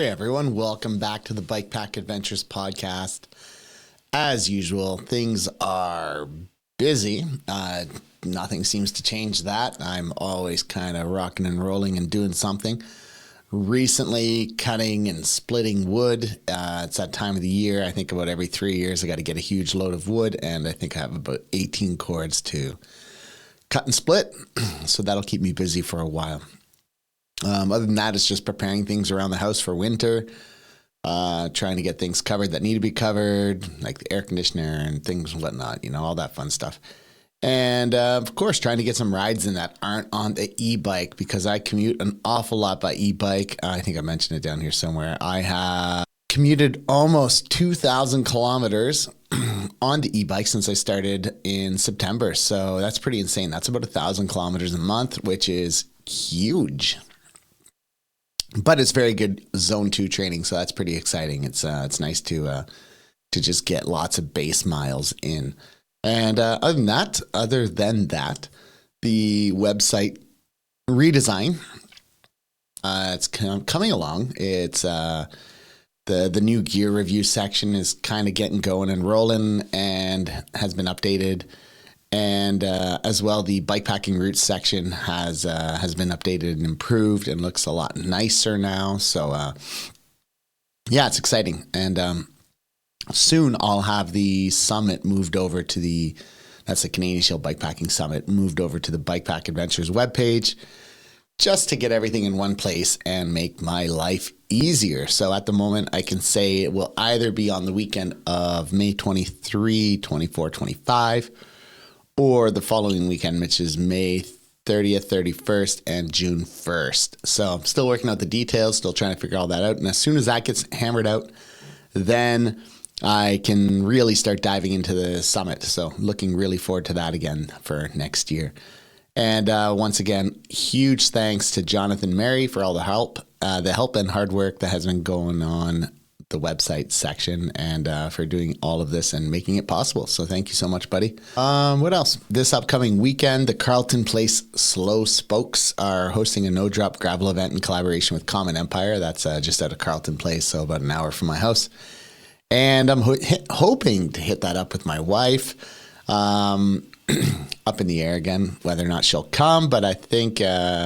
Hey everyone, welcome back to the Bikepack Adventures Podcast. As usual, things are busy. Nothing seems to change that. I'm always kind of rocking and rolling and doing something. Recently, cutting and splitting wood. It's that time of the year. I think about every 3 years I got to get a huge load of wood, and I think I have about 18 cords to cut and split. So that'll keep me busy for a while. Other than that, it's just preparing things around the house for winter, trying to get things covered that need to be covered, like the air conditioner and things and whatnot, all that fun stuff. And, of course, trying to get some rides in that aren't on the e-bike because I commute an awful lot by e-bike. I think I mentioned it down here somewhere. I have commuted almost 2,000 kilometers on the e-bike since I started in September. So that's pretty insane. That's about 1,000 kilometers a month, which is huge. But it's very good zone 2 training, so that's pretty exciting. It's nice to just get lots of base miles in. And other than that, the website redesign, it's coming along. It's the new gear review section is kind of getting going and rolling and has been updated. And as well, the bikepacking route section has been updated and improved and looks a lot nicer now. So, yeah, it's exciting. And soon I'll have the summit moved over to that's the Canadian Shield Bikepacking Summit, moved over to the Bikepack Adventures webpage just to get everything in one place and make my life easier. So at the moment, I can say it will either be on the weekend of May 23, 24, 25, or the following weekend, which is May 30th, 31st, and June 1st. So I'm still working out the details, still trying to figure all that out. And as soon as that gets hammered out, then I can really start diving into the summit. So looking really forward to that again for next year. And once again, huge thanks to Jonathan Mary for all the help and hard work that has been going on the website section and for doing all of this and making it possible. So thank you so much, buddy. What else? This upcoming weekend, the Carleton Place Slow Spokes are hosting a no-drop gravel event in collaboration with Common Empire. That's just out of Carleton Place, so about an hour from my house. And I'm hoping to hit that up with my wife. Up in the air again, whether or not she'll come, but I think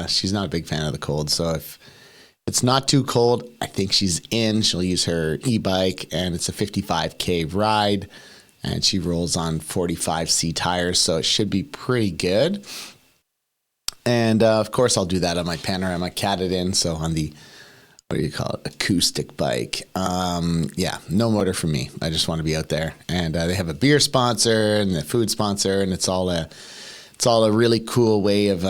she's not a big fan of the cold. So if it's not too cold, I think she's in. She'll use her e-bike, and it's a 55K ride, and she rolls on 45C tires, so it should be pretty good. And, of course, I'll do that on my Panorama Catadin, so on the, acoustic bike. Yeah, no motor for me. I just want to be out there. And they have a beer sponsor and a food sponsor, and it's all a really cool way of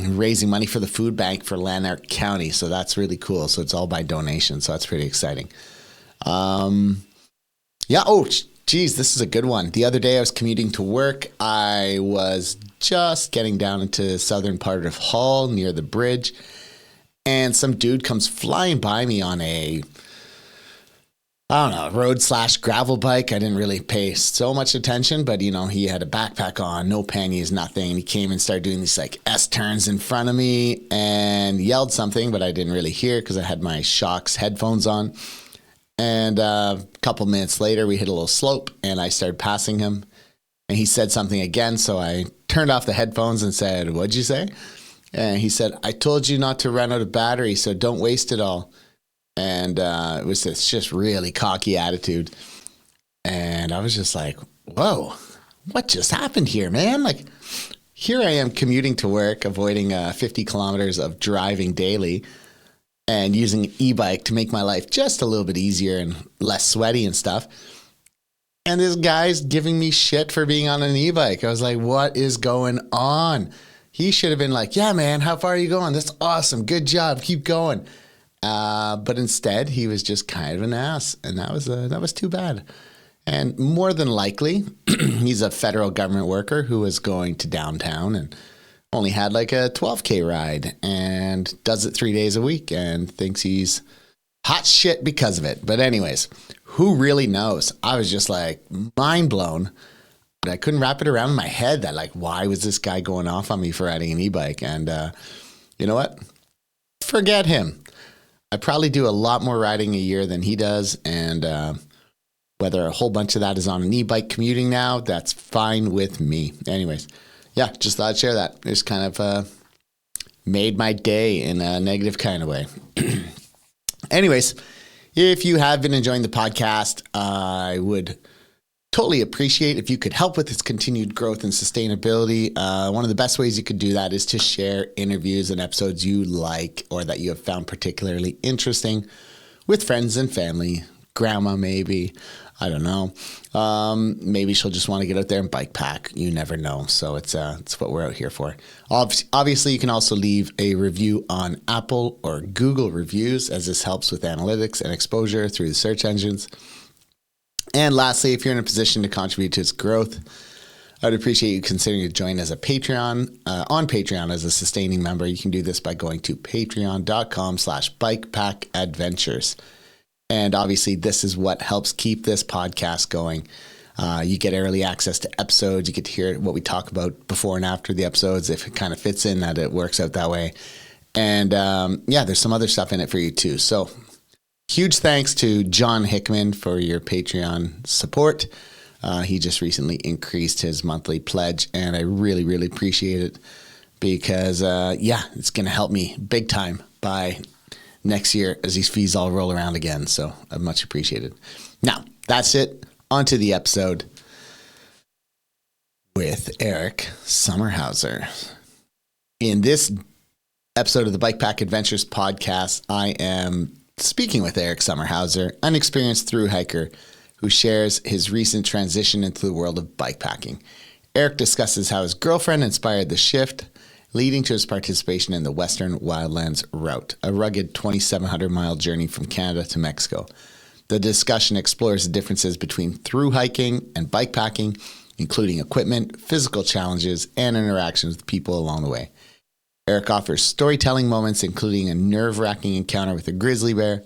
raising money for the food bank for Lanark County. So that's really cool. So it's all by donation. So that's pretty exciting. Yeah. Oh, geez, this is a good one. The other day I was commuting to work. I was just getting down into southern part of Hull near the bridge. And some dude comes flying by me on a road/gravel bike. I didn't really pay so much attention, but, he had a backpack on, no panniers, nothing. And he came and started doing these S-turns in front of me and yelled something, but I didn't really hear because I had my Shocks headphones on. And a couple minutes later, we hit a little slope and I started passing him. And he said something again, so I turned off the headphones and said, "What'd you say?" And he said, "I told you not to run out of battery, so don't waste it all." And it was this just really cocky attitude. And I was just like, whoa, what just happened here, man? Here I am commuting to work, avoiding 50 kilometers of driving daily and using an e-bike to make my life just a little bit easier and less sweaty and stuff. And this guy's giving me shit for being on an e-bike. I was like, what is going on? He should have been like, "Yeah, man, how far are you going? That's awesome. Good job. Keep going." But instead, he was just kind of an ass, and that was too bad. And more than likely, he's a federal government worker who was going to downtown and only had a 12K ride and does it 3 days a week and thinks he's hot shit because of it. But anyways, who really knows? I was just mind blown. But I couldn't wrap it around in my head that why was this guy going off on me for riding an e-bike? And you know what? Forget him. I probably do a lot more riding a year than he does. And whether a whole bunch of that is on an e-bike commuting now, that's fine with me. Anyways, yeah, just thought I'd share that. It's kind of made my day in a negative kind of way. Anyways, if you have been enjoying the podcast, I would totally appreciate if you could help with its continued growth and sustainability. One of the best ways you could do that is to share interviews and episodes you like or that you have found particularly interesting with friends and family, grandma maybe. I don't know. Maybe she'll just want to get out there and bike pack. You never know. So it's what we're out here for. Obviously, you can also leave a review on Apple or Google reviews, as this helps with analytics and exposure through the search engines. And lastly, if you're in a position to contribute to its growth, I'd appreciate you considering to join as a Patreon, on Patreon as a sustaining member. You can do this by going to patreon.com/Bikepack Adventures. And obviously, this is what helps keep this podcast going. You get early access to episodes. You get to hear what we talk about before and after the episodes, if it kind of fits in that it works out that way. And there's some other stuff in it for you too. So huge thanks to John Hickman for your Patreon support. He just recently increased his monthly pledge, and I really, really appreciate it because, it's going to help me big time by next year as these fees all roll around again. So I much appreciated. Now, that's it. On to the episode with Eric Sommerhauser. In this episode of the Bikepack Adventures podcast, I am speaking with Eric Sommerhauser, an experienced thru-hiker who shares his recent transition into the world of bikepacking. Eric discusses how his girlfriend inspired the shift, leading to his participation in the Western Wildlands Route, a rugged 2,700-mile journey from Canada to Mexico. The discussion explores the differences between thru-hiking and bikepacking, including equipment, physical challenges, and interactions with people along the way. Eric offers storytelling moments, including a nerve-wracking encounter with a grizzly bear,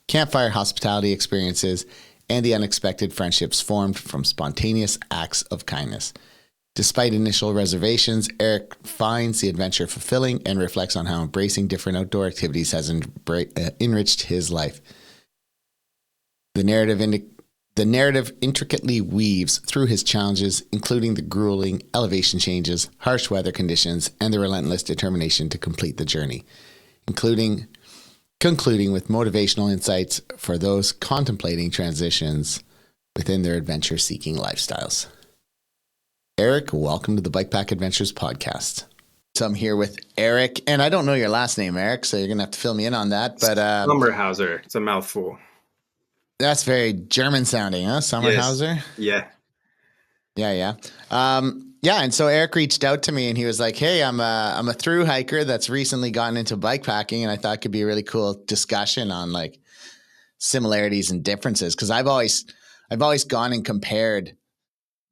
campfire hospitality experiences, and the unexpected friendships formed from spontaneous acts of kindness. Despite initial reservations, Eric finds the adventure fulfilling and reflects on how embracing different outdoor activities has enriched his life. The narrative intricately weaves through his challenges, including the grueling elevation changes, harsh weather conditions, and the relentless determination to complete the journey, concluding with motivational insights for those contemplating transitions within their adventure-seeking lifestyles. Eric, welcome to the Bikepack Adventures podcast. So I'm here with Eric, and I don't know your last name, Eric, so you're going to have to fill me in on that. But Sommerhauser. It's a mouthful. That's very German sounding, huh? Sommerhauser? Yes. Yeah. And so Eric reached out to me and he was like, hey, I'm a thru hiker that's recently gotten into bikepacking, and I thought it could be a really cool discussion on like similarities and differences. Cause I've always gone and compared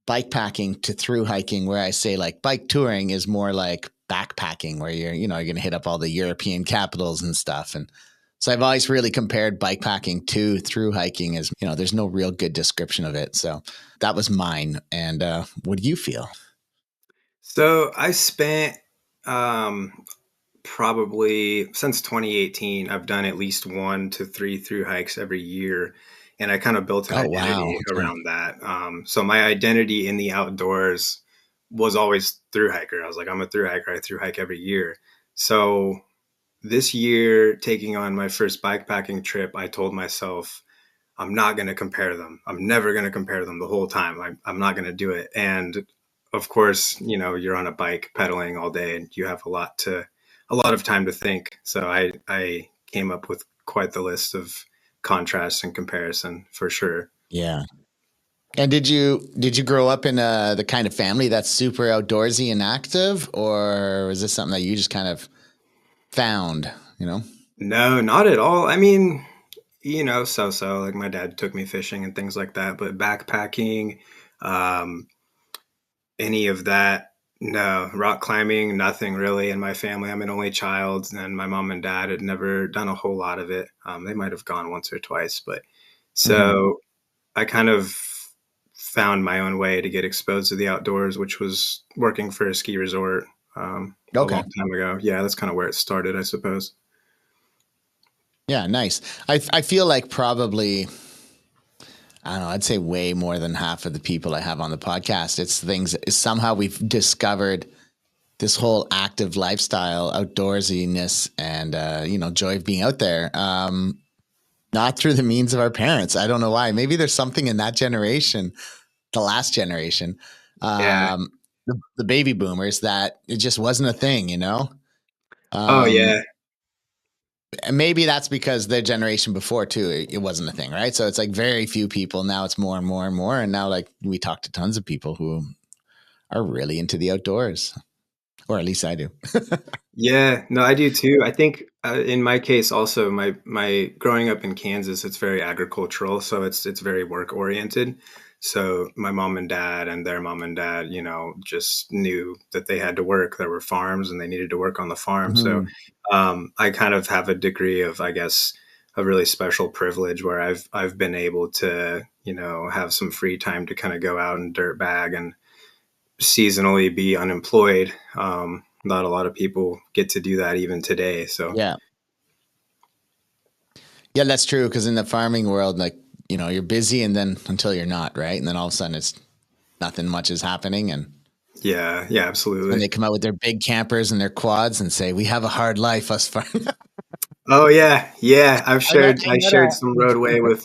bikepacking to thru hiking, where I say like bike touring is more like backpacking, where you're going to hit up all the European capitals and stuff. And so I've always really compared bikepacking to thru hiking as, there's no real good description of it. So that was mine. And what do you feel? So I spent probably since 2018, I've done at least 1 to 3 thru hikes every year. And I kind of built an identity around that. So my identity in the outdoors was always thru hiker. I was like, I'm a thru hiker. I thru hike every year. So this year, taking on my first bikepacking trip, I told myself, I'm not going to compare them. I'm never going to compare them the whole time. I'm not going to do it. And of course, you're on a bike pedaling all day and you have a lot of time to think. So I came up with quite the list of contrast and comparison for sure. Yeah. And did you grow up in the kind of family that's super outdoorsy and active, or is this something that you just kind of found, No, not at all. I mean, so like my dad took me fishing and things like that, but backpacking, any of that, no. Rock climbing, nothing really in my family. I'm an only child, and my mom and dad had never done a whole lot of it. They might have gone once or twice, but so I kind of found my own way to get exposed to the outdoors, which was working for a ski resort a long time ago. Yeah, that's kind of where it started, I suppose. Yeah, nice. I feel like probably, I don't know, I'd say way more than half of the people I have on the podcast, it's things, somehow we've discovered this whole active lifestyle, outdoorsiness, and, joy of being out there. Not through the means of our parents. I don't know why. Maybe there's something in that generation, the last generation, Yeah. the baby boomers, that it just wasn't a thing, Oh yeah. And maybe that's because their generation before too, it wasn't a thing, right? So it's like very few people. Now it's more and more and more. And now, like, we talk to tons of people who are really into the outdoors, or at least I do. Yeah, no, I do too. I think in my case also my growing up in Kansas, it's very agricultural, so it's very work oriented. So my mom and dad and their mom and dad, just knew that they had to work. There were farms and they needed to work on the farm. So Mm-hmm. I kind of have a degree of, I guess, a really special privilege where I've been able to, have some free time to kind of go out and dirt bag and seasonally be unemployed. Not a lot of people get to do that even today. So Yeah. Yeah, that's true. Because in the farming world, like, you're busy and then until you're not, right? And then all of a sudden it's nothing much is happening. And yeah, when absolutely. they come out with their big campers and their quads and say, "We have a hard life, us farm." Oh yeah. I've I met, shared I I met shared some roadway with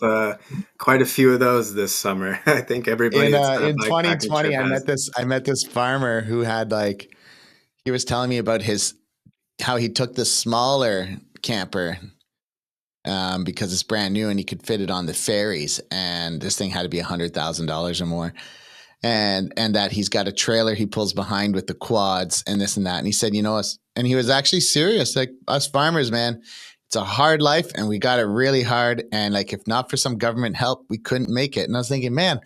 quite a few of those this summer. I think everybody that's had a in bike packing trip 2020, has. I met this farmer who had, like, he was telling me about how he took the smaller camper, because it's brand new and he could fit it on the ferries, and this thing had to be $100,000 or more, and that he's got a trailer he pulls behind with the quads and this and that, and he said, and he was actually serious, like, us farmers, man, it's a hard life and we got it really hard, and, like, if not for some government help, we couldn't make it. And I was thinking, man,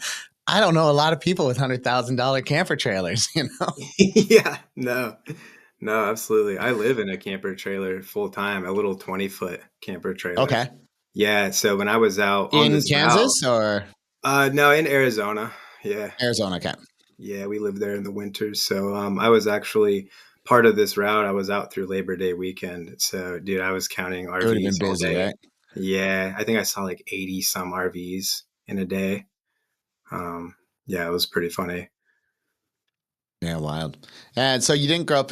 I don't know a lot of people with $100,000 camper trailers, Yeah, no, absolutely. I live in a camper trailer full time, a little 20-foot camper trailer. Okay. Yeah, so when I was out on In this route, Kansas or no, in Arizona. Yeah. Arizona? Okay. Yeah, we live there in the winters. So I was actually part of this route. I was out through Labor Day weekend. So, dude, I was counting It would have RVs been all busy, day. right? Yeah, I think I saw like 80 some RVs in a day. Um, yeah, it was pretty funny. Yeah, wild. And so you didn't grow up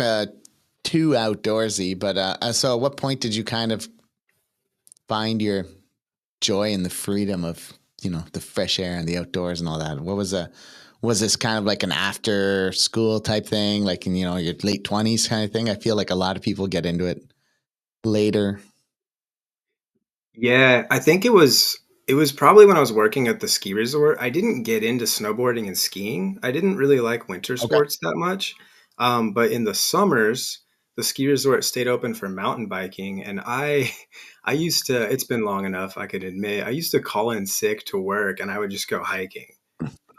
too outdoorsy, but so at what point did you kind of find your joy in the freedom of, the fresh air and the outdoors and all that? Was this kind of like an after school type thing, like in, your late 20s kind of thing? I feel like a lot of people get into it later. Yeah, I think it was probably when I was working at the ski resort. I didn't get into snowboarding and skiing. I didn't really like winter Okay. sports that much. But in the summers, the ski resort stayed open for mountain biking, and I used to. It's been long enough, I could admit. I used to call in sick to work, and I would just go hiking.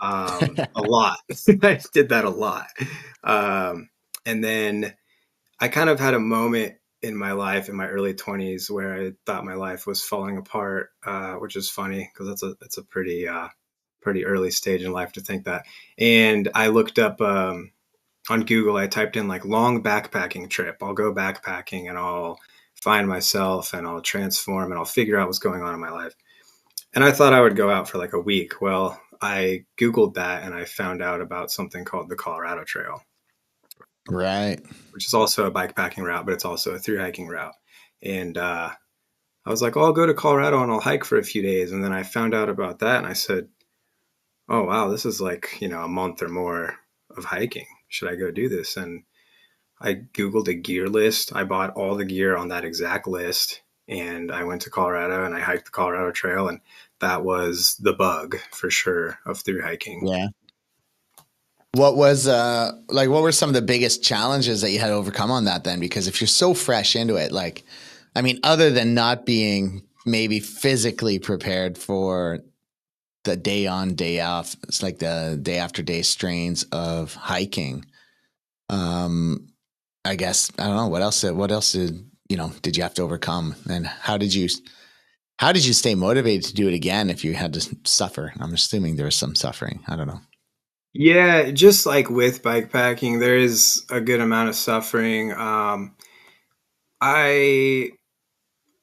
A lot. I did that a lot. Um, and then I kind of had a moment in my life in my early 20s where I thought my life was falling apart, which is funny because that's a pretty early stage in life to think that. And I looked up on Google. I typed in like long backpacking trip. I'll go backpacking and I'll find myself and I'll transform and I'll figure out what's going on in my life. And I thought I would go out for like a week. Well, I Googled that and I found out about something called the Colorado Trail, Right. which is also a bikepacking route, but it's also a thru hiking route. And I was like, oh, I'll go to Colorado and I'll hike for a few days. And then I found out about that and I said, oh, wow, this is like, a month or more of hiking. Should I go do this? And I Googled a gear list. I bought all the gear on that exact list. And I went to Colorado and I hiked the Colorado Trail. And that was the bug for sure of thru hiking. Yeah. What were some of the biggest challenges that you had to overcome on that then? Because if you're so fresh into it, like, I mean, other than not being maybe physically prepared for the day on, day off, it's like the day after day strains of hiking. Um, I guess, I don't know, what else did you have to overcome? And how did you stay motivated to do it again if you had to suffer? I'm assuming there was some suffering. I don't know. Yeah, just like with bikepacking, there is a good amount of suffering. I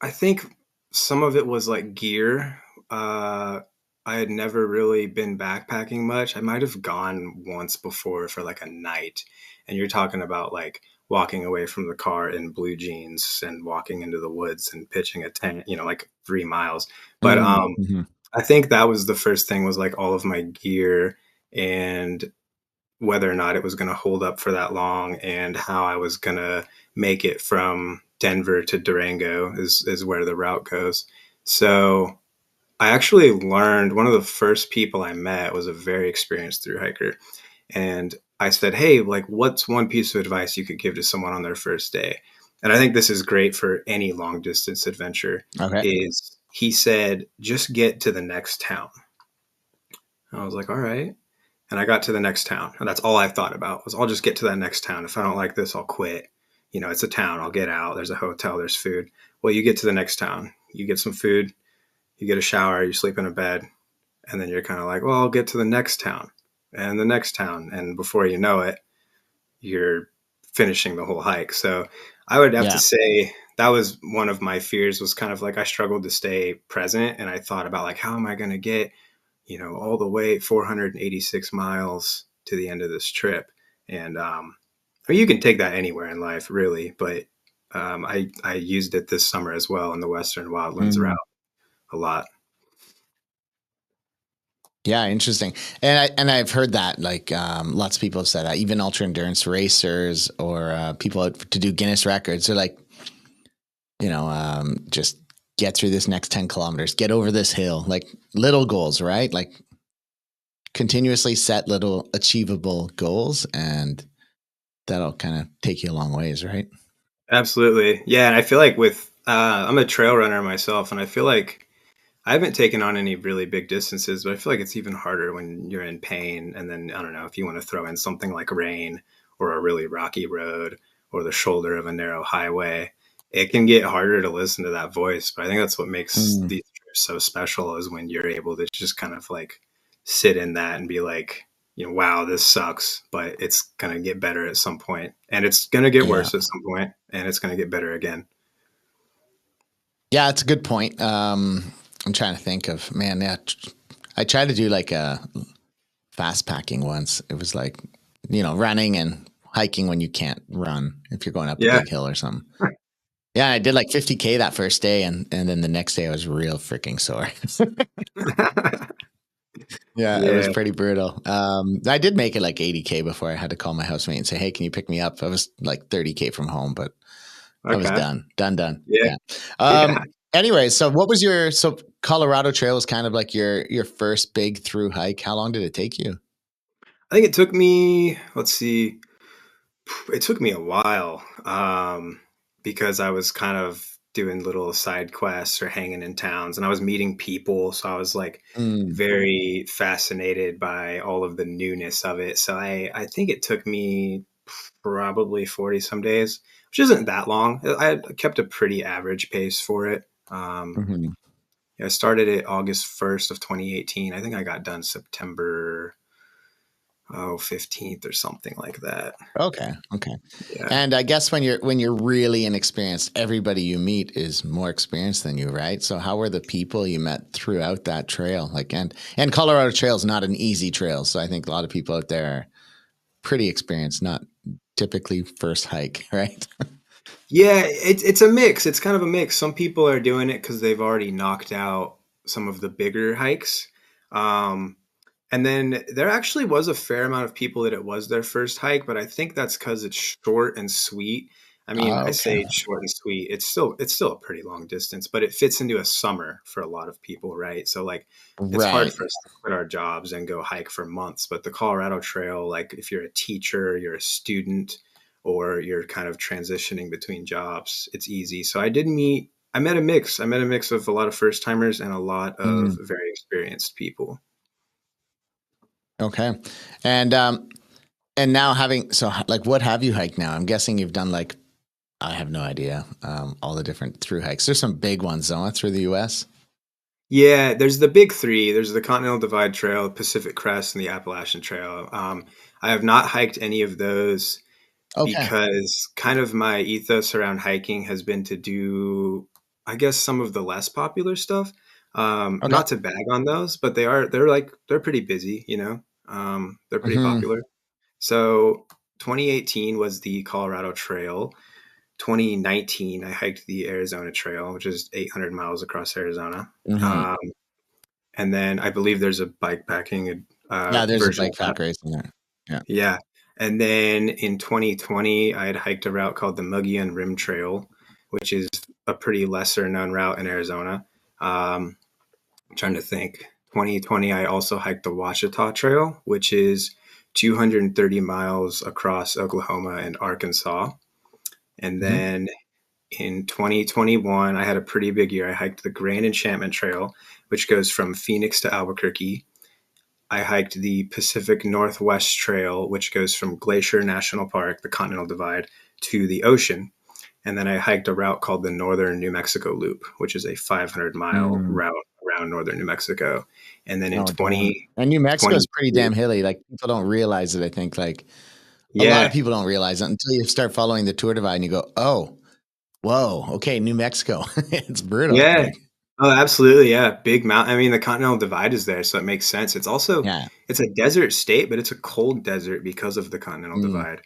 I think some of it was like gear. I had never really been backpacking much. I might have gone once before for like a night. And you're talking about like walking away from the car in blue jeans and walking into the woods and pitching a tent, like 3 miles. But Mm-hmm. I think that was the first thing, was like all of my gear and whether or not it was going to hold up for that long, and how I was going to make it from Denver to Durango is where the route goes. So I actually learned, one of the first people I met was a very experienced thru hiker. And I said, hey, like, what's one piece of advice you could give to someone on their first day? And I think this is great for any long distance adventure. Okay. Is he said, just get to the next town. And I was like, all right. And I got to the next town. And that's all I thought about, was I'll just get to that next town. If I don't like this, I'll quit. It's a town. I'll get out. There's a hotel. There's food. Well, you get to the next town. You get some food. You get a shower. You sleep in a bed. And then you're kind of like, well, I'll get to the next town and the next town. And before you know it, you're finishing the whole hike. So I would have to say that was one of my fears, was kind of like I struggled to stay present. And I thought about like, how am I going to get, all the way 486 miles to the end of this trip? And you can take that anywhere in life, really. But I used it this summer as well in the Western Wildlands Route a lot. Yeah, interesting. And I've heard that, like, lots of people have said that, even ultra endurance racers or people out to do Guinness records. They're like, just get through this next 10 kilometers, get over this hill, like little goals, right? Like continuously set little achievable goals, and that'll kind of take you a long ways, right? Absolutely. Yeah. And I feel like I'm a trail runner myself, and I feel like I haven't taken on any really big distances, but I feel like it's even harder when you're in pain. And then, I don't know, if you want to throw in something like rain or a really rocky road or the shoulder of a narrow highway, it can get harder to listen to that voice. But I think that's what makes these trips so special, is when you're able to just kind of like sit in that and be like, wow, this sucks, but it's going to get better at some point, and it's going to get worse at some point, and it's going to get better again. Yeah, it's a good point. I'm trying to think of, man, yeah, I tried to do like a fast packing once. It was like, running and hiking when you can't run, if you're going up a big hill or something. Yeah, I did like 50K that first day, and then the next day I was real freaking sore. Yeah, it was pretty brutal. I did make it like 80K before I had to call my housemate and say, hey, can you pick me up? I was like 30K from home, but I was done. Yeah. Anyway, so what was so Colorado Trail was kind of like your first big through hike. How long did it take you? I think it took me, let's see, it took me a while, because I was kind of doing little side quests or hanging in towns, and I was meeting people. So I was like very fascinated by all of the newness of it. So I think it took me probably 40 some days, which isn't that long. I kept a pretty average pace for it. I started it August 1st of 2018. I think I got done September 15th or something like that. Okay. Yeah. And I guess when you're really inexperienced, everybody you meet is more experienced than you, right? So how were the people you met throughout that trail? Like, and Colorado Trail is not an easy trail, so I think a lot of people out there are pretty experienced, not typically first hike, right? Yeah, it's a mix. It's kind of a mix. Some people are doing it because they've already knocked out some of the bigger hikes. And then there actually was a fair amount of people that it was their first hike, but I think that's because it's short and sweet. I mean, I say short and sweet. It's still a pretty long distance, but it fits into a summer for a lot of people, right? So like, it's hard for us to quit our jobs and go hike for months. But the Colorado Trail, like if you're a teacher, you're a student, or you're kind of transitioning between jobs, it's easy. So I met a mix. I met a mix of a lot of first timers and a lot of very experienced people. Okay. And now like, what have you hiked now? I'm guessing you've done like, I have no idea, all the different through hikes. There's some big ones though through the US. Yeah, there's the big three. There's the Continental Divide Trail, Pacific Crest, and the Appalachian Trail. I have not hiked any of those because kind of my ethos around hiking has been to do I guess, some of the less popular stuff. Okay. Not to bag on those, but they're pretty busy, you know. They're pretty Hmm. popular. So 2018 was the Colorado Trail. 2019, I hiked the Arizona Trail, which is 800 miles across Arizona. Hmm. Um, and then I believe there's a bikepacking Yeah, there's a version bike of that. pack racing there. Yeah. Yeah. And then in 2020, I had hiked a route called the Mogollon Rim Trail, which is a pretty lesser known route in Arizona. I'm trying to think. 2020, I also hiked the Washita Trail, which is 230 miles across Oklahoma and Arkansas. And Hmm. then in 2021, I had a pretty big year. I hiked the Grand Enchantment Trail, which goes from Phoenix to Albuquerque. I hiked the Pacific Northwest Trail, which goes from Glacier National Park, the Continental Divide, to the ocean. And then I hiked a route called the Northern New Mexico Loop, which is a 500-mile Mm. route around northern New Mexico. And then in Oh, damn. And New Mexico is pretty 2022, damn hilly. Like people don't realize it. I think like a lot of yeah, people don't realize it until you start following the Tour Divide and you go, oh, whoa, okay, New Mexico. It's brutal. yeah. Like, Oh, absolutely, yeah. Big mountain. I mean, the Continental Divide is there, so it makes sense. yeah. It's a desert state, but it's a cold desert because of the Continental Mm, Divide.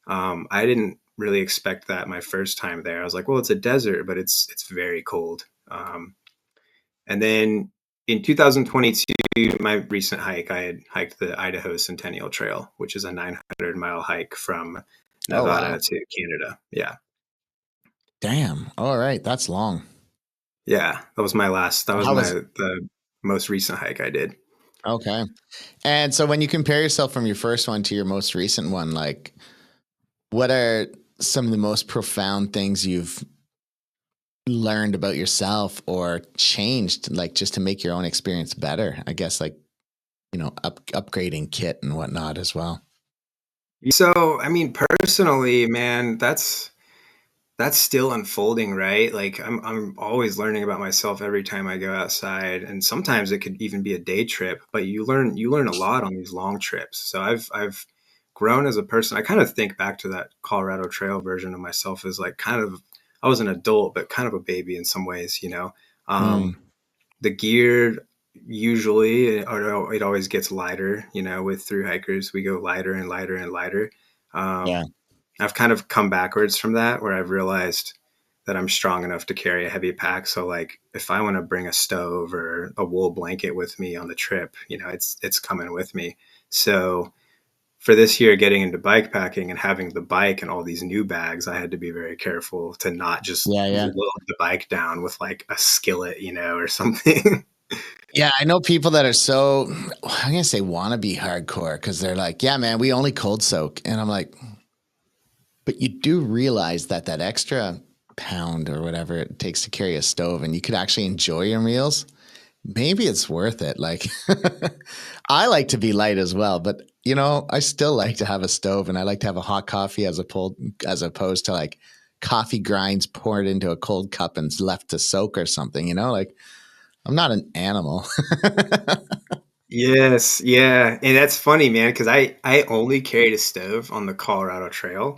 I didn't really expect that my first time there. I was like, well, it's a desert, but it's very cold. And then in 2022, my recent hike, I had hiked the Idaho Centennial Trail, which is a 900-mile hike from oh, wow. Nevada to Canada. Yeah. Damn. All right. That's long. Yeah. That was How was, the most recent hike I did. okay. And so when you compare yourself from your first one to your most recent one, like what are some of the most profound things you've learned about yourself or changed, like just to make your own experience better? I guess like, upgrading kit and whatnot as well. So, I mean, personally, man, that's still unfolding, right? Like I'm always learning about myself every time I go outside, and sometimes it could even be a day trip, but you learn a lot on these long trips. So I've grown as a person. I kind of think back to that Colorado Trail version of myself as like kind of I was an adult, but kind of a baby in some ways, you know. Mm, Um, the gear usually or it always gets lighter, you know, with through hikers we go lighter and lighter and lighter. yeah. um, I've kind of come backwards from that where I've realized that I'm strong enough to carry a heavy pack. So like if I want to bring a stove or a wool blanket with me on the trip, you know, it's coming with me. So for this year getting into bike packing and having the bike and all these new bags, I had to be very careful to not just Yeah. Yeah. load the bike down with like a skillet, you know, or something. Yeah, I know people that are so, I'm going to say wannabe hardcore because they're like, yeah, man, we only cold soak. And I'm like, but you do realize that that extra pound or whatever it takes to carry a stove and you could actually enjoy your meals. Maybe it's worth it. Like, I like to be light as well, but I still like to have a stove and I like to have a hot coffee as opposed to like coffee grinds poured into a cold cup and left to soak or something, like I'm not an animal. Yes, yeah, and that's funny, man, because I only carried a stove on the Colorado Trail,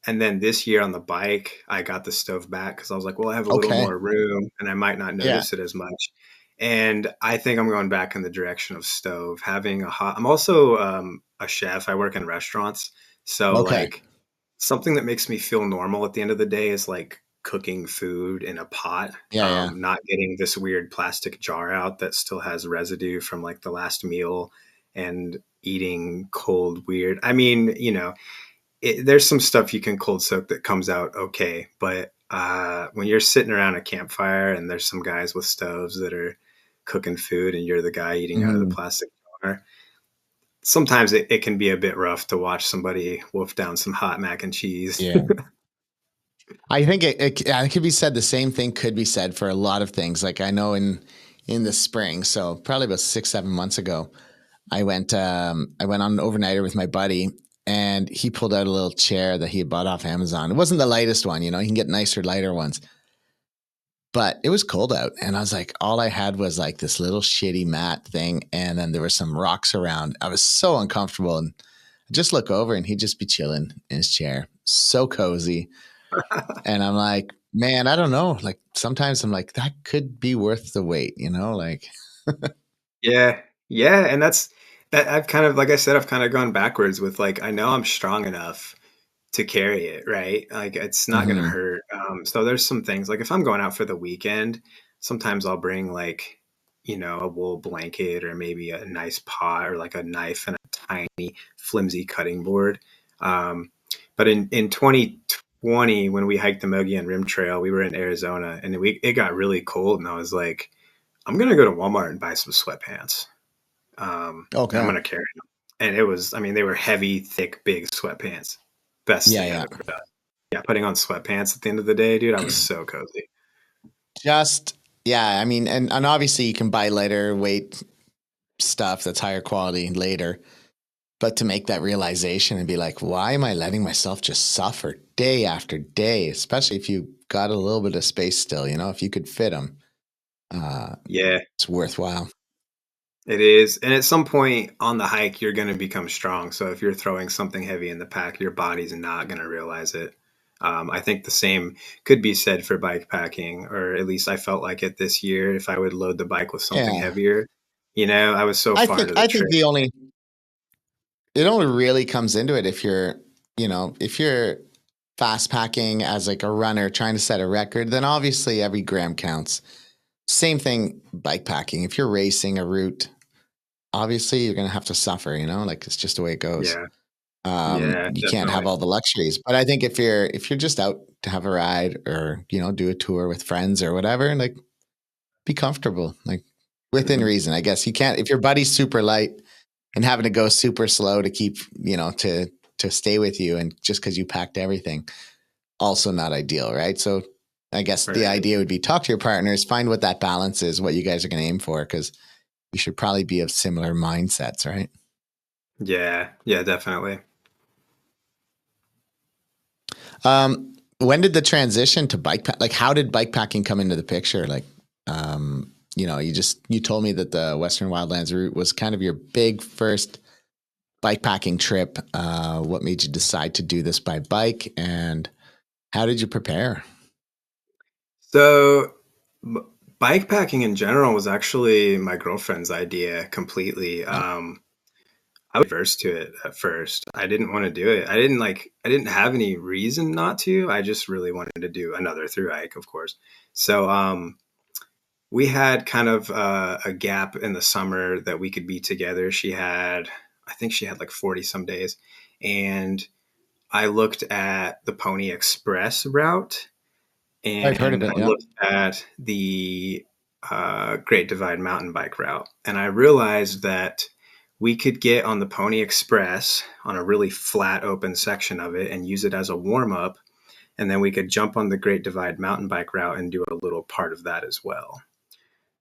and then this year on the bike, I got the stove back because I was like, "Well, I have a little Okay. more room, and I might not Yeah. notice it as much." And I think I'm going back in the direction of stove, having a hot. I'm also a chef. I work in restaurants, so Okay. like something that makes me feel normal at the end of the day is like cooking food in a pot, Yeah. Yeah. not getting this weird plastic jar out that still has residue from like the last meal and eating cold weird. I mean, you know, there's some stuff you can cold soak that comes out okay, but when you're sitting around a campfire and there's some guys with stoves that are cooking food and you're the guy eating out of the Mhm. plastic jar, sometimes it can be a bit rough to watch somebody wolf down some hot mac and cheese. Yeah. I think it could be said. The same thing could be said for a lot of things. Like I know in the spring, so probably about 6-7 months ago, I went on an overnighter with my buddy, and he pulled out a little chair that he had bought off Amazon. It wasn't the lightest one, you can get nicer, lighter ones. But it was cold out, and I was like, all I had was like this little shitty mat thing, and then there were some rocks around. I was so uncomfortable, and I just look over, and he'd just be chilling in his chair, so cozy. And I'm like, Man, I don't know. Like sometimes I'm like, that could be worth the wait, like. Yeah. Yeah, and that's that I've kind of like I said, I've kind of gone backwards with like I know I'm strong enough to carry it, right? Like it's not gonna Hmm. hurt. So there's some things like if I'm going out for the weekend, sometimes I'll bring like, a wool blanket or maybe a nice pot or like a knife and a tiny flimsy cutting board. Um, but in 2020, when we hiked the Mogollon Rim Trail, we were in Arizona and it got really cold, and I was like, I'm gonna go to Walmart and buy some sweatpants. And I'm Okay. gonna carry them. And it was, I mean, they were heavy, thick, big sweatpants. Best Yeah, thing I've yeah. ever done. Yeah, putting on sweatpants at the end of the day, dude, I was so cozy. Just yeah, I mean, and obviously you can buy lighter weight stuff that's higher quality later. But to make that realization and be like, why am I letting myself just suffer day after day, especially if you got a little bit of space still, if you could fit them, Yeah, it's worthwhile. it is. And at some point on the hike, you're gonna become strong. So if you're throwing something heavy in the pack, your body's not gonna realize it. I think the same could be said for bike packing, or at least I felt like it this year. If I would load the bike with something Yeah. heavier, I was so I far think into the I think trip. it only really comes into it if you're fast packing as like a runner trying to set a record, then obviously every gram counts. Same thing bike packing. If you're racing a route, obviously you're going to have to suffer, like it's just the way it goes. Yeah, yeah, You can't have definitely. all the luxuries, but I think if you're just out to have a ride or, do a tour with friends or whatever, like be comfortable, like within Mhm. reason, I guess. You can't, if your buddy's super light and having to go super slow to keep, to stay with you. And just cause you packed everything, also not ideal. Right. So I guess the Right. idea would be talk to your partners, find what that balance is, what you guys are going to aim for. Cause you should probably be of similar mindsets, right? Yeah, yeah, definitely. When did the transition to like how did bike packing come into the picture? Like, you told me that the Western Wildlands Route was kind of your big first bike packing trip. What made you decide to do this by bike, and how did you prepare? So, b bike packing in general was actually my girlfriend's idea completely. Oh, I was averse to it at first. I didn't wanna do it. I didn't have any reason not to. I just really wanted to do another through hike, of course. So, we had kind of, a gap in the summer that we could be together. I think she had like 40 some days, and I looked at the Pony Express route, I've heard of and it. I Yeah. looked at the Great Divide mountain bike route, and I realized that we could get on the Pony Express on a really flat, open section of it and use it as a warm up, and then we could jump on the Great Divide mountain bike route and do a little part of that as well.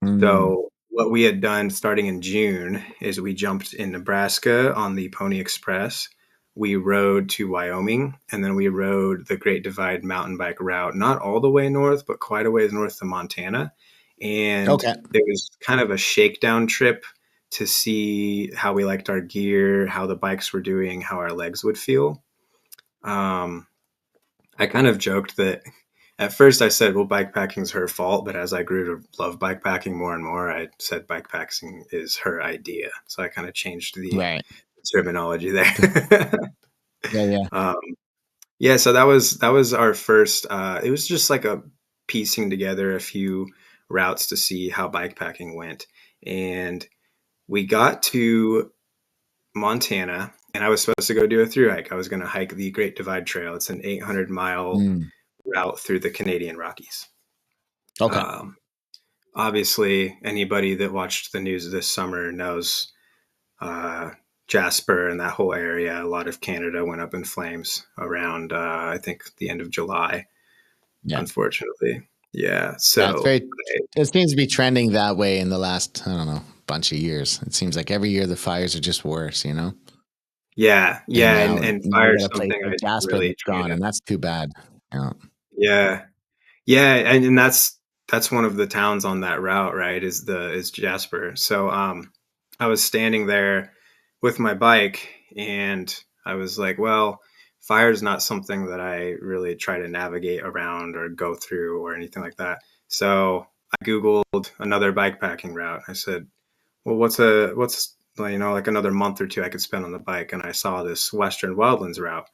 Mm. So what we had done starting in June is we jumped in Nebraska on the Pony Express. We rode to Wyoming, and then we rode the Great Divide mountain bike route, not all the way north, but quite a ways north to Montana. And Okay. it was kind of a shakedown trip to see how we liked our gear, how the bikes were doing, how our legs would feel. Um, I kind of joked that at first I said, well, bikepacking is her fault. But as I grew to love bikepacking more and more, I said bikepacking is her idea. So I kind of changed the Right. terminology The- there. yeah. Yeah. um, yeah, so that was our first. It was just like a piecing together a few routes to see how bikepacking went, and we got to Montana, and I was supposed to go do a through hike. I was going to hike the Great Divide Trail. It's an 800-mile Mm. route through the Canadian Rockies. Okay. Um, Obviously, anybody that watched the news this summer knows uh, Jasper and that whole area. A lot of Canada went up in flames around, I think, the end of July, Yeah. unfortunately. Yeah. Yeah. It's So, very. It seems to be trending that way in the last, I don't know, bunch of years. It seems like every year the fires are just worse. yeah. And Yeah. now, And we fire is got a place something like I Jasper really that's try gone, to. and that's too bad. Yeah. Yeah. Yeah. And that's one of the towns on that route, right? Is Jasper. So, I was standing there with my bike, and I was like, well, fire is not something that I really try to navigate around or go through or anything like that. So I Googled another bikepacking route. I said, well, what's like another month or two I could spend on the bike? And I saw this Western Wildlands Route.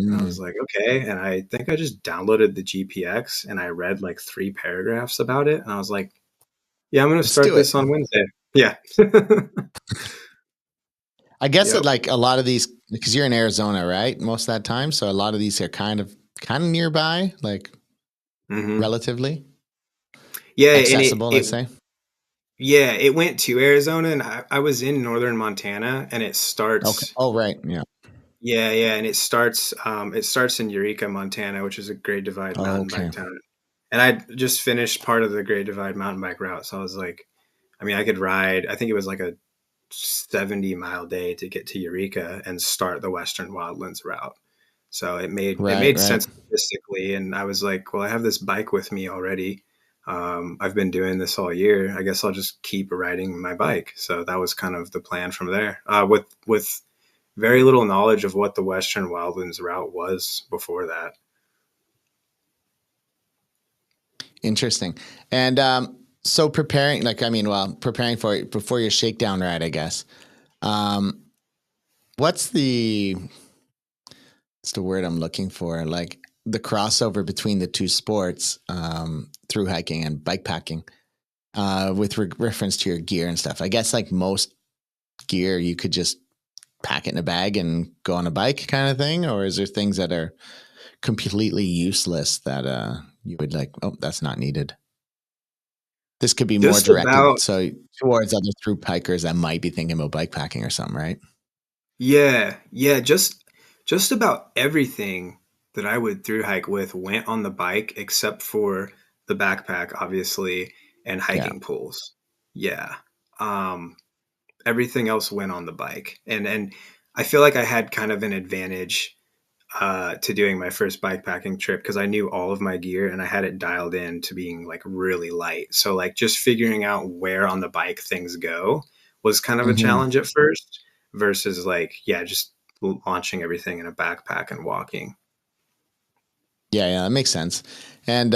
And I was Mm, like, okay. And I think I just downloaded the GPX and I read like 3 paragraphs about it. And I was like, yeah, I'm going to let's start do it. this on Wednesday. Yeah. I guess that Yep. like a lot of these, because you're in Arizona, right? Most of that time, so a lot of these are kind of nearby, like Hmm. relatively Yeah. And accessible. Let's say. yeah, it went to Arizona and I was in northern Montana and it Okay. starts, Oh, right. Yeah. yeah. And it starts in Eureka, Montana, which is a Great Divide mountain Okay. bike town. And I just finished part of the Great Divide mountain bike route. So I was like, I mean, I could ride, I think it was like a 70-mile day to get to Eureka and start the Western Wildlands route. So it Right. made Right. sense logistically, and I was like, well, I have this bike with me already. I've been doing this all year. I guess I'll just keep riding my bike. So that was kind of the plan from there. With very little knowledge of what the Western Wildlands route was before that. Interesting. And so preparing, like, I mean, well, preparing for it before your shakedown ride, I guess. Um, what's what's the word I'm looking for? Like the crossover between the two sports, through hiking and bikepacking, with reference to your gear and stuff. I guess like most gear, you could just pack it in a bag and go on a bike kind of thing, or is there things that are completely useless that you would like, oh, that's not needed? This could be more Just directed about so towards other through hikers that might be thinking about bikepacking or something, right? Yeah, just about everything that I would through hike with went on the bike except for the backpack, obviously, and Yeah. hiking poles. Yeah. Um, Everything else went on the bike. And I feel like I had kind of an advantage to doing my first bikepacking trip because I knew all of my gear and I had it dialed in to being like really light. So like just figuring out where on the bike things go was kind of a Hmm. challenge at first versus like yeah, just launching everything in a backpack and walking. Yeah, that makes sense. And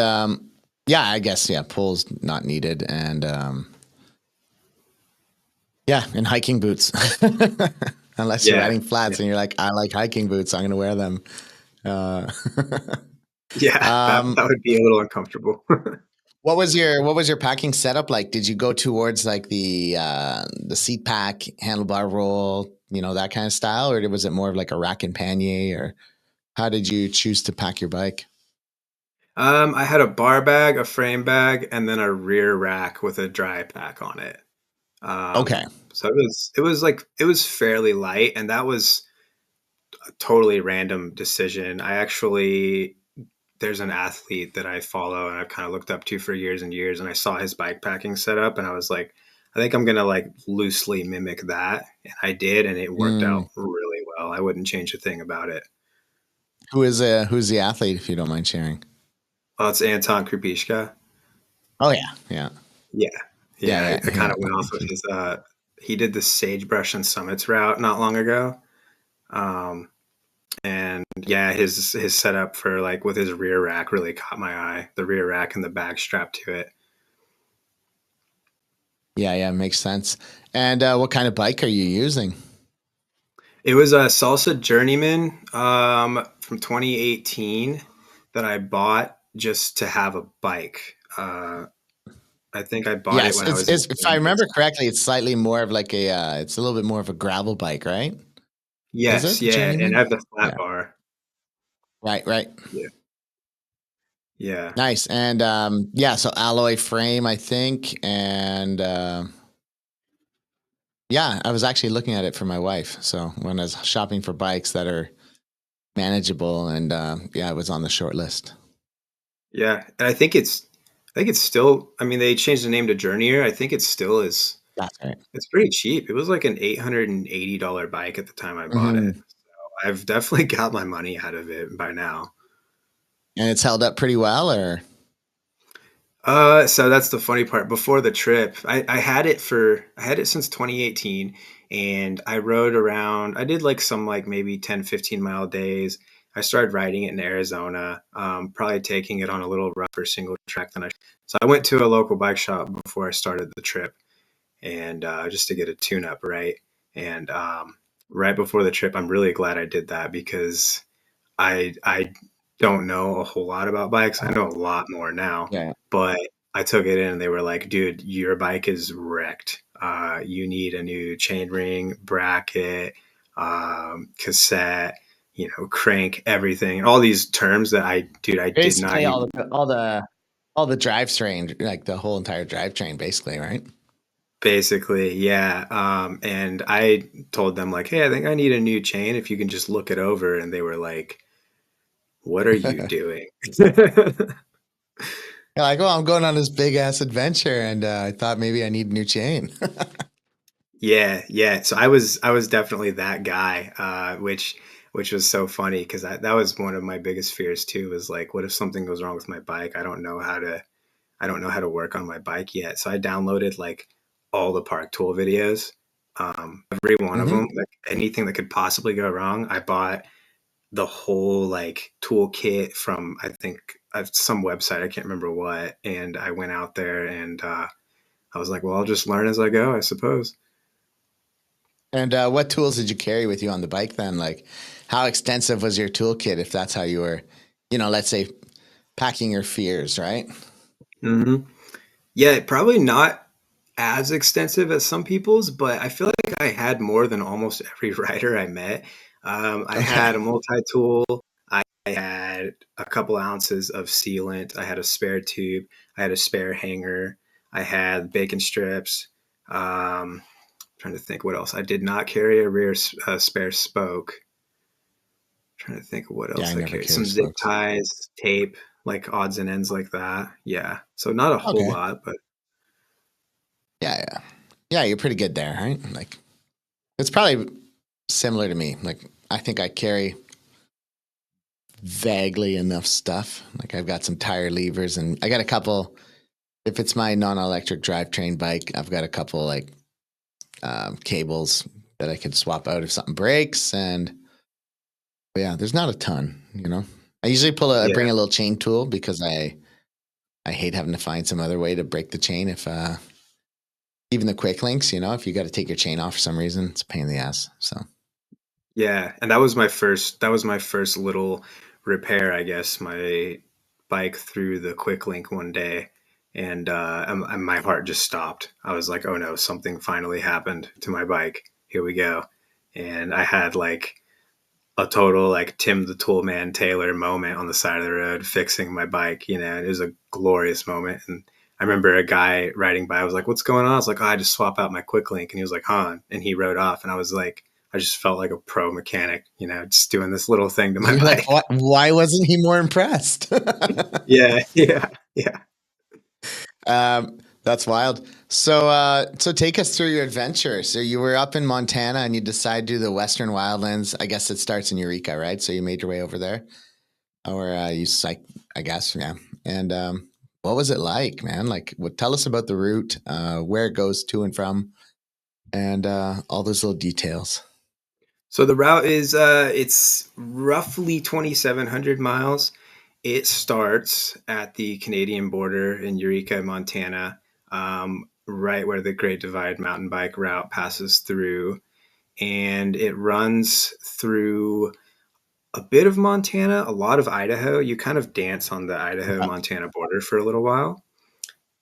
yeah, I guess yeah, poles not needed, and yeah, and hiking boots. Unless you're Yeah. riding Yeah. flats and you're like, I like hiking boots, I'm gonna wear them. Uh, Yeah, that um, would be a little uncomfortable. what was your packing setup like? Did you go towards like the seat pack, handlebar roll, that kind of style, or was it more of like a rack and pannier, or how did you choose to pack your bike? I had a bar bag, a frame bag, and then a rear rack with a dry pack on it. Okay. So it was fairly light, and that was a totally random decision. I actually there's an athlete that I follow and I've kind of looked up to for years and years, and I saw his bike packing setup, and I was like, I think I'm gonna like loosely mimic that, and I did, and it worked Mm. out really well. I wouldn't change a thing about it. Who's the athlete, if you don't mind sharing? Oh, it's Anton Krupishka. Oh yeah, yeah, Yeah, yeah, yeah. I kind yeah. of went off of his. He did the Sagebrush and Summits route not long ago. Um, And yeah, his setup for like with his rear rack really caught my eye. The rear rack and the bag strapped to it. Yeah, makes sense. And what kind of bike are you using? It was a Salsa Journeyman from 2018 that I bought just to have a bike. I think I bought it Yes, when I was in if I Phoenix. remember correctly, it's slightly more of like it's a little bit more of a gravel bike, right? Is it Yes, the yeah, and I Journeyman? have the flat Yeah, bar. right. Yeah, yeah, Nice. And yeah, so alloy frame, I think, and yeah, I was actually looking at it for my wife. So when I was shopping for bikes that are manageable, and yeah, it was on the short list. yeah. And I think it's still. I mean, they changed the name to Journeyer. I think it still is. That's right. It's pretty cheap. It was like an $880 bike at the time I bought it. Hmm. I've definitely got my money out of it by now. And it's held up pretty well, or So that's the funny part. Before the trip, I had it since 2018, and I rode around. I did like some like maybe 10, 15 mile days. I started riding it in Arizona, probably taking it on a little rougher single track than so I went to a local bike shop before I started the trip, and just to get a tune up, right? And right before the trip, I'm really glad I did that because I don't know a whole lot about bikes. I know a lot more now, Yeah. but I took it in and they were like, dude, your bike is wrecked. You need a new chainring, bracket, cassette, crank, everything. All these terms that I did not Basically even. all the drivetrain, like the whole entire drivetrain, basically, right? Basically, yeah. And I told them like, hey, I think I need a new chain. If you can just look it over. And they were like, what are you doing? You're like, well, I'm going on this big ass adventure, and I thought maybe I need a new chain. Yeah, yeah. So I was definitely that guy, which was so funny because that was one of my biggest fears too. Was like, what if something goes wrong with my bike? I don't know how to work on my bike yet. So I downloaded like all the park tool videos, every one of Mm-hmm. them, like anything that could possibly go wrong. I bought the whole like toolkit from I think some website, I can't remember what, and I went out there and I was like, well, I'll just learn as I go, I suppose. And what tools did you carry with you on the bike then? Like, how extensive was your toolkit if that's how you were, let's say packing your fears, right? Hmm. Yeah, probably not as extensive as some people's, but I feel like I had more than almost every rider I met. I Okay. had a multi-tool. I had a couple ounces of sealant. I had a spare tube. I had a spare hanger. I had bacon strips. Trying to think what else. I did not carry a rear spare spoke. Trying to think of what Yeah, I else I never carried. carry Some zip spokes. ties, tape, like odds and ends like that. Yeah. So not a whole Okay. lot, but Yeah, yeah. Yeah, you're pretty good there, right? Like, it's probably similar to me. Like, I think I carry vaguely enough stuff. Like, I've got some tire levers and I got a couple. If it's my non-electric drivetrain bike, I've got a couple like cables that I could swap out if something breaks. And but yeah, there's not a ton. I usually I yeah. bring a little chain tool because I hate having to find some other way to break the chain. If even the quick links, if you got to take your chain off for some reason, it's a pain in the ass. So Yeah, and that was my first little repair, I guess. My bike through the quick link one day, and my heart just stopped. I was like, "Oh no, something finally happened to my bike. Here we go." And I had like a total like Tim the Toolman Taylor moment on the side of the road fixing my bike, and it was a glorious moment. And I remember a guy riding by, I was like, what's going on? I was like, oh, I just swap out my quick link. And he was like, huh? And he rode off. And I was like, I just felt like a pro mechanic, just doing this little thing to my you're like, bike. why wasn't he more impressed? Yeah, yeah, yeah. That's wild. So take us through your adventure. So you were up in Montana and you decided to do the Western Wildlands. I guess it starts in Eureka, right? So you made your way over there, or you psych, I guess, yeah. And what was it like, man? Like, tell us about the route, where it goes to and from, and all those little details. So the route is it's roughly 2,700 miles. It starts at the Canadian border in Eureka, Montana, right where the Great Divide mountain bike route passes through, and it runs through a bit of Montana, a lot of Idaho. You kind of dance on the Idaho Montana border for a little while,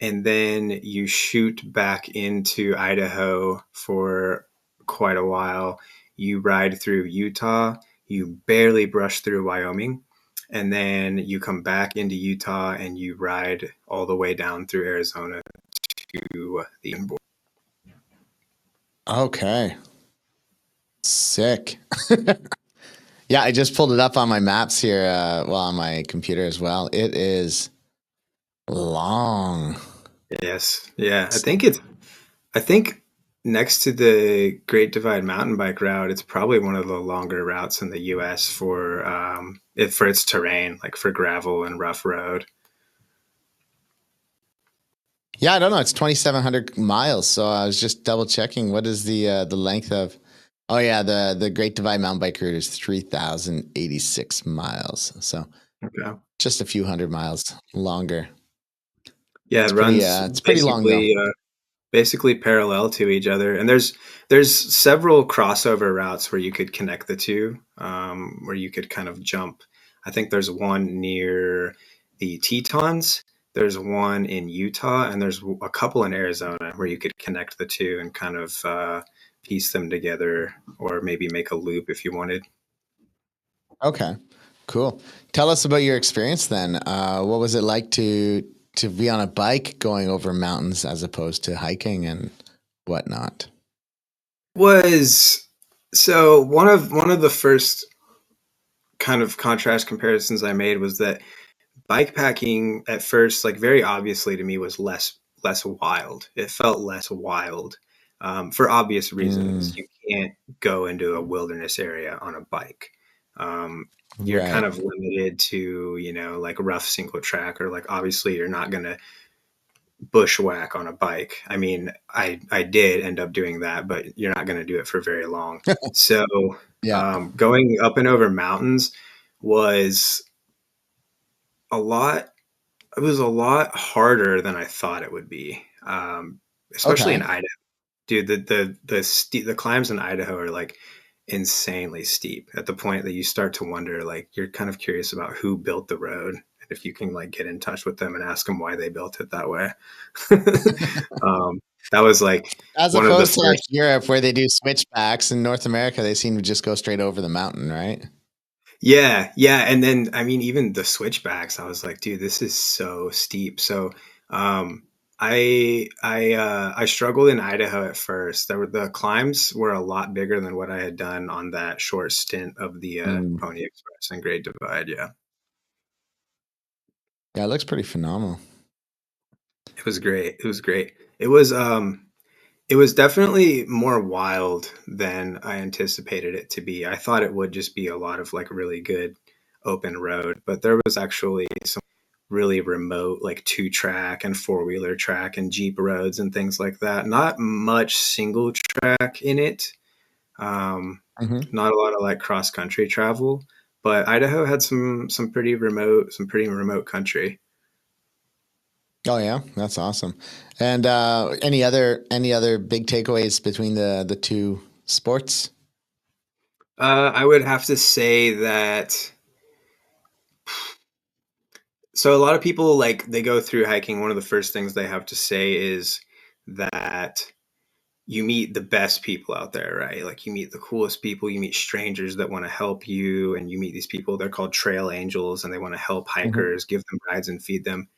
and then you shoot back into Idaho for quite a while. You ride through Utah, you barely brush through Wyoming, and then you come back into Utah and you ride all the way down through Arizona to the border. Okay, sick. Yeah, I just pulled it up on my maps here, well, on my computer as well. It is long. Yes, yeah. I think next to the Great Divide mountain bike route, it's probably one of the longer routes in the U.S. for its terrain, like for gravel and rough road. Yeah, I don't know. It's 2,700 miles. So I was just double checking. What is the length of Oh yeah, the Great Divide Mountain Bike Route is 3,086 miles. So Okay. just a few hundred miles longer. Yeah, it runs It's pretty long though. basically parallel to each other. And there's several crossover routes where you could connect the two, where you could kind of jump. I think there's one near the Tetons. There's one in Utah, and there's a couple in Arizona where you could connect the two and kind of piece them together, or maybe make a loop if you wanted. Okay, cool. Tell us about your experience then. What was it like to be on a bike going over mountains as opposed to hiking and whatnot? Was so one of the first kind of contrast comparisons I made was that bike packing at first, like very obviously to me, was less wild. It felt less wild, for obvious reasons. Mm, You can't go into a wilderness area on a bike. Um, you're kind right. of limited to, like rough single track, or like obviously you're not going to bushwhack on a bike. I mean, I did end up doing that, but you're not going to do it for very long. So Yeah. going up and over mountains was a lot it was a lot harder than I thought it would be, especially in Okay. Idaho. Dude, the climbs in Idaho are like insanely steep, at the point that you start to wonder, like you're kind of curious about who built the road, and if you can like get in touch with them and ask them why they built it that way. That was like As one of the opposed to like first. Europe where they do switchbacks, in North America they seem to just go straight over the mountain, right? Yeah, yeah, and then I mean, even the switchbacks, I was like, dude, this is so steep. So, I struggled in Idaho at first. The climbs were a lot bigger than what I had done on that short stint of the Mm. Pony Express and Great Divide. Yeah, Yeah, it looks pretty phenomenal. it was great. It was great. It was definitely more wild than I anticipated it to be. I thought it would just be a lot of like really good open road, but there was actually some really remote, like 2-track and 4-wheeler track and Jeep roads and things like that. Not much single track in it. Um, Hmm. Not a lot of like cross country travel, but Idaho had some pretty remote country. Oh yeah, that's awesome. And any other big takeaways between the two sports? I would have to say that. So a lot of people, like, they go through hiking. One of the first things they have to say is that you meet the best people out there, right? Like you meet the coolest people, you meet strangers that want to help you, and you meet these people, they're called trail angels, and they want to help Hmm. hikers, give them rides and feed them.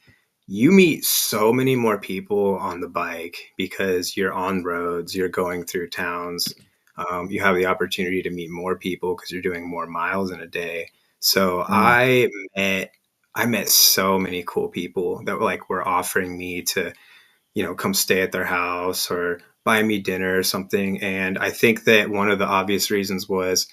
You meet so many more people on the bike because you're on roads, you're going through towns. You have the opportunity to meet more people because you're doing more miles in a day. So Mm. I met so many cool people that were offering me to, come stay at their house or buy me dinner or something. And I think that one of the obvious reasons was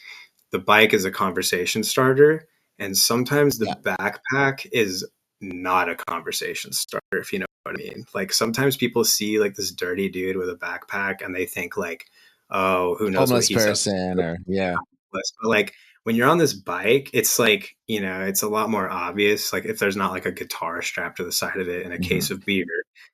the bike is a conversation starter. And sometimes the Yeah, backpack is not a conversation starter, if you know what I mean. Like sometimes people see like this dirty dude with a backpack and they think like, oh, who knows what homeless he's up person to. or yeah. But like when you're on this bike, it's like, it's a lot more obvious. Like if there's not like a guitar strapped to the side of it and a case Hmm. of beer,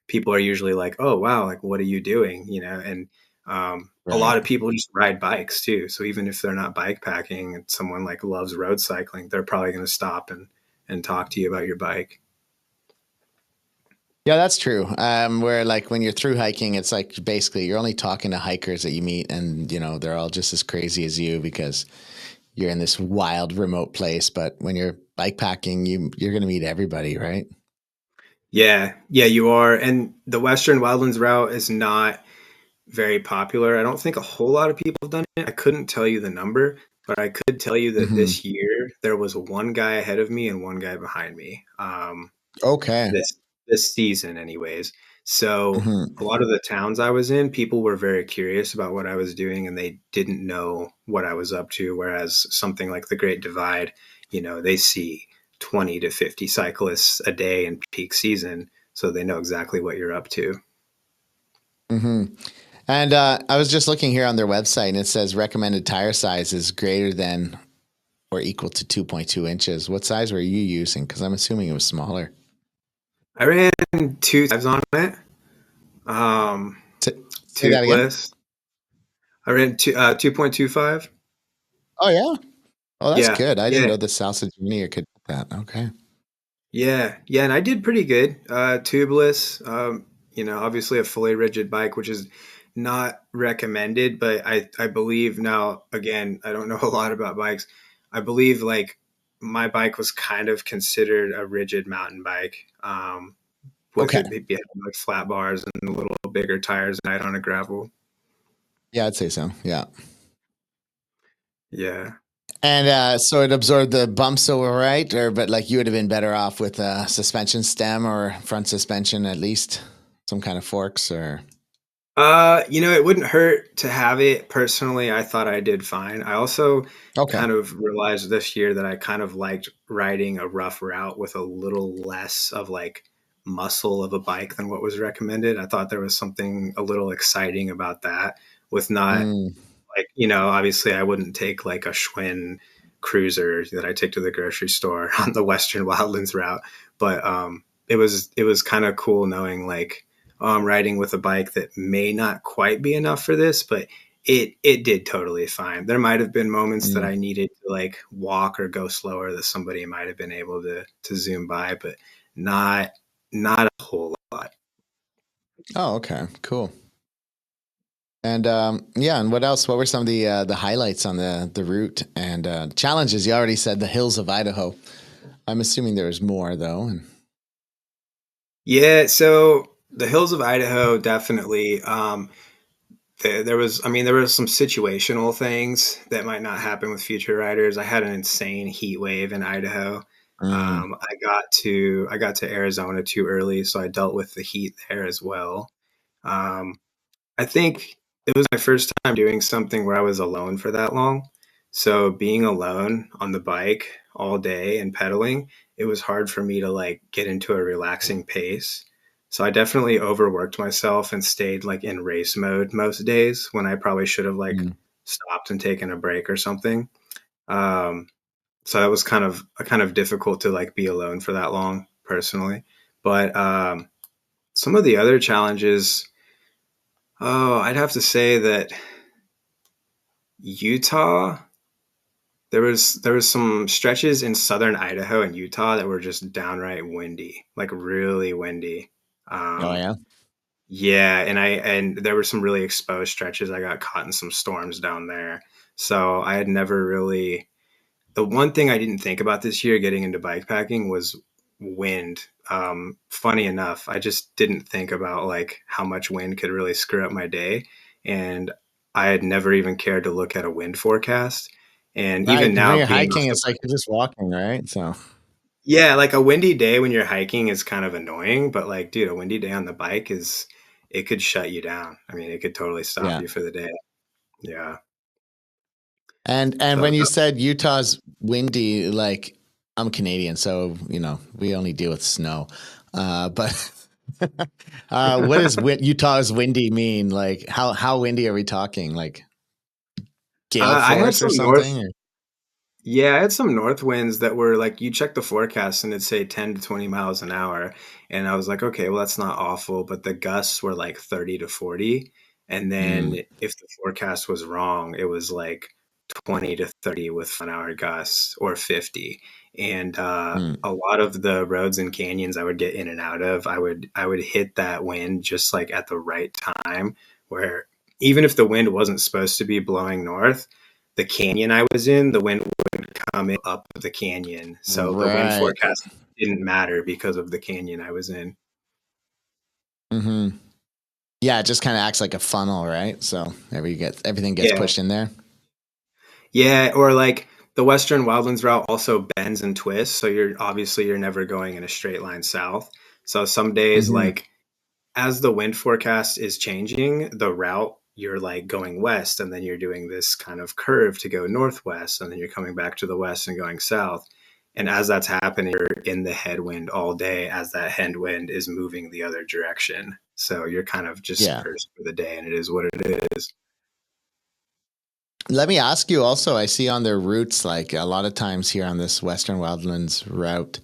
people are usually like, oh, wow, like what are you doing? And a lot Right. of people just ride bikes too. So even if they're not bike packing and someone like loves road cycling, they're probably going to stop and talk to you about your bike. Yeah, that's true. Where like when you're through hiking, it's like basically you're only talking to hikers that you meet, and they're all just as crazy as you because you're in this wild, remote place. But when you're bike packing, you're going to meet everybody, right? Yeah, yeah, you are. And the Western Wildlands Route is not very popular. I don't think a whole lot of people have done it. I couldn't tell you the number, but I could tell you that Hmm. this year there was one guy ahead of me and one guy behind me. Okay. This season, anyways. So Hmm. a lot of the towns I was in, people were very curious about what I was doing, and they didn't know what I was up to. Whereas something like the Great Divide, they see 20 to 50 cyclists a day in peak season, so they know exactly what you're up to. Hmm. And I was just looking here on their website, and it says recommended tire size is greater than or equal to 2.2 inches. What size were you using? Because I'm assuming it was smaller. I ran 2.5s on it. Say that again. Tubeless. I ran 2.25. Oh yeah. Oh, that's Yeah, good. I didn't yeah, know the Salsa Junior could do that. Okay. yeah, yeah, and I did pretty good. Tubeless. Obviously a fully rigid bike, which is not recommended, but I believe now, again, I don't know a lot about bikes. I believe like my bike was kind of considered a rigid mountain bike. With Okay. it being like flat bars and a little bigger tires than I had on a gravel. Yeah, I'd say so. Yeah. Yeah. And so it absorbed the bumps all right, but like you would have been better off with a suspension stem or front suspension, at least some kind of forks or. It wouldn't hurt to have it. Personally, I thought I did fine. I also Okay. kind of realized this year that I kind of liked riding a rough route with a little less of like muscle of a bike than what was recommended. I thought there was something a little exciting about that with not Mm, like, obviously I wouldn't take like a Schwinn cruiser that I take to the grocery store on the Western Wildlands route. But it was kind of cool knowing like, oh, I'm riding with a bike that may not quite be enough for this, but it did totally fine. There might have been moments that mm. I needed to like walk or go slower that somebody might have been able to zoom by, but not a whole lot. Oh, okay. Cool. And yeah, and what else? What were some of the highlights on the route and challenges? You already said the hills of Idaho. I'm assuming there was more though. And Yeah, so the hills of Idaho definitely. There was, I mean, there were some situational things that might not happen with future riders. I had an insane heat wave in Idaho. mm, I got to Arizona too early, so I dealt with the heat there as well. Um, I think it was my first time doing something where I was alone for that long. So being alone on the bike all day and pedaling, it was hard for me to like get into a relaxing pace. So I definitely overworked myself and stayed like in race mode most days when I probably should have like mm. stopped and taken a break or something. Um, so that was kind of difficult to like be alone for that long personally. But some of the other challenges, oh, I'd have to say that Utah, there was some stretches in southern Idaho and Utah that were just downright windy, like really windy. Oh Um, yeah. yeah, and there were some really exposed stretches. I got caught in some storms down there. So I had never really, the one thing I didn't think about this year getting into bikepacking was wind. Funny enough, I just didn't think about like how much wind could really screw up my day. And I had never even cared to look at a wind forecast. And Right. even Because when now you're being off hiking, the it's like you're just walking, right? So yeah, like a windy day when you're hiking is kind of annoying, but like, dude, a windy day on the bike it could shut you down. I mean, it could totally stop yeah. you for the day. Yeah. And So when you said Utah's windy, like I'm Canadian, so we only deal with snow. But what does Utah's windy mean? Like how windy are we talking? Like gale I had force or some north something? Or? Yeah, I had some north winds that were like you check the forecast and it'd say 10 to 20 miles an hour. And I was like, okay, well, that's not awful. But the gusts were like 30 to 40. And then Mm, if the forecast was wrong, it was like 20 to 30 with 1 hour gusts or 50. And mm, a lot of the roads and canyons I would get in and out of, I would hit that wind just like at the right time where even if the wind wasn't supposed to be blowing north, the canyon I was in, the wind coming up the canyon. So the wind right. forecast didn't matter because of the canyon I was in. Hmm. Yeah, it just kind of acts like a funnel, right? So everything gets Yeah. pushed in there. Yeah. Or like the Western Wildlands Route also bends and twists. So you're never going in a straight line south. So some days, Hmm. like as the wind forecast is changing, the route you're like going west and then you're doing this kind of curve to go northwest and then you're coming back to the west and going south. And as that's happening, you're in the headwind all day as that headwind is moving the other direction. So you're kind of just Yeah. cursed for the day, and it is what it is. Let me ask you also, I see on their routes, like a lot of times here on this Western Wildlands route,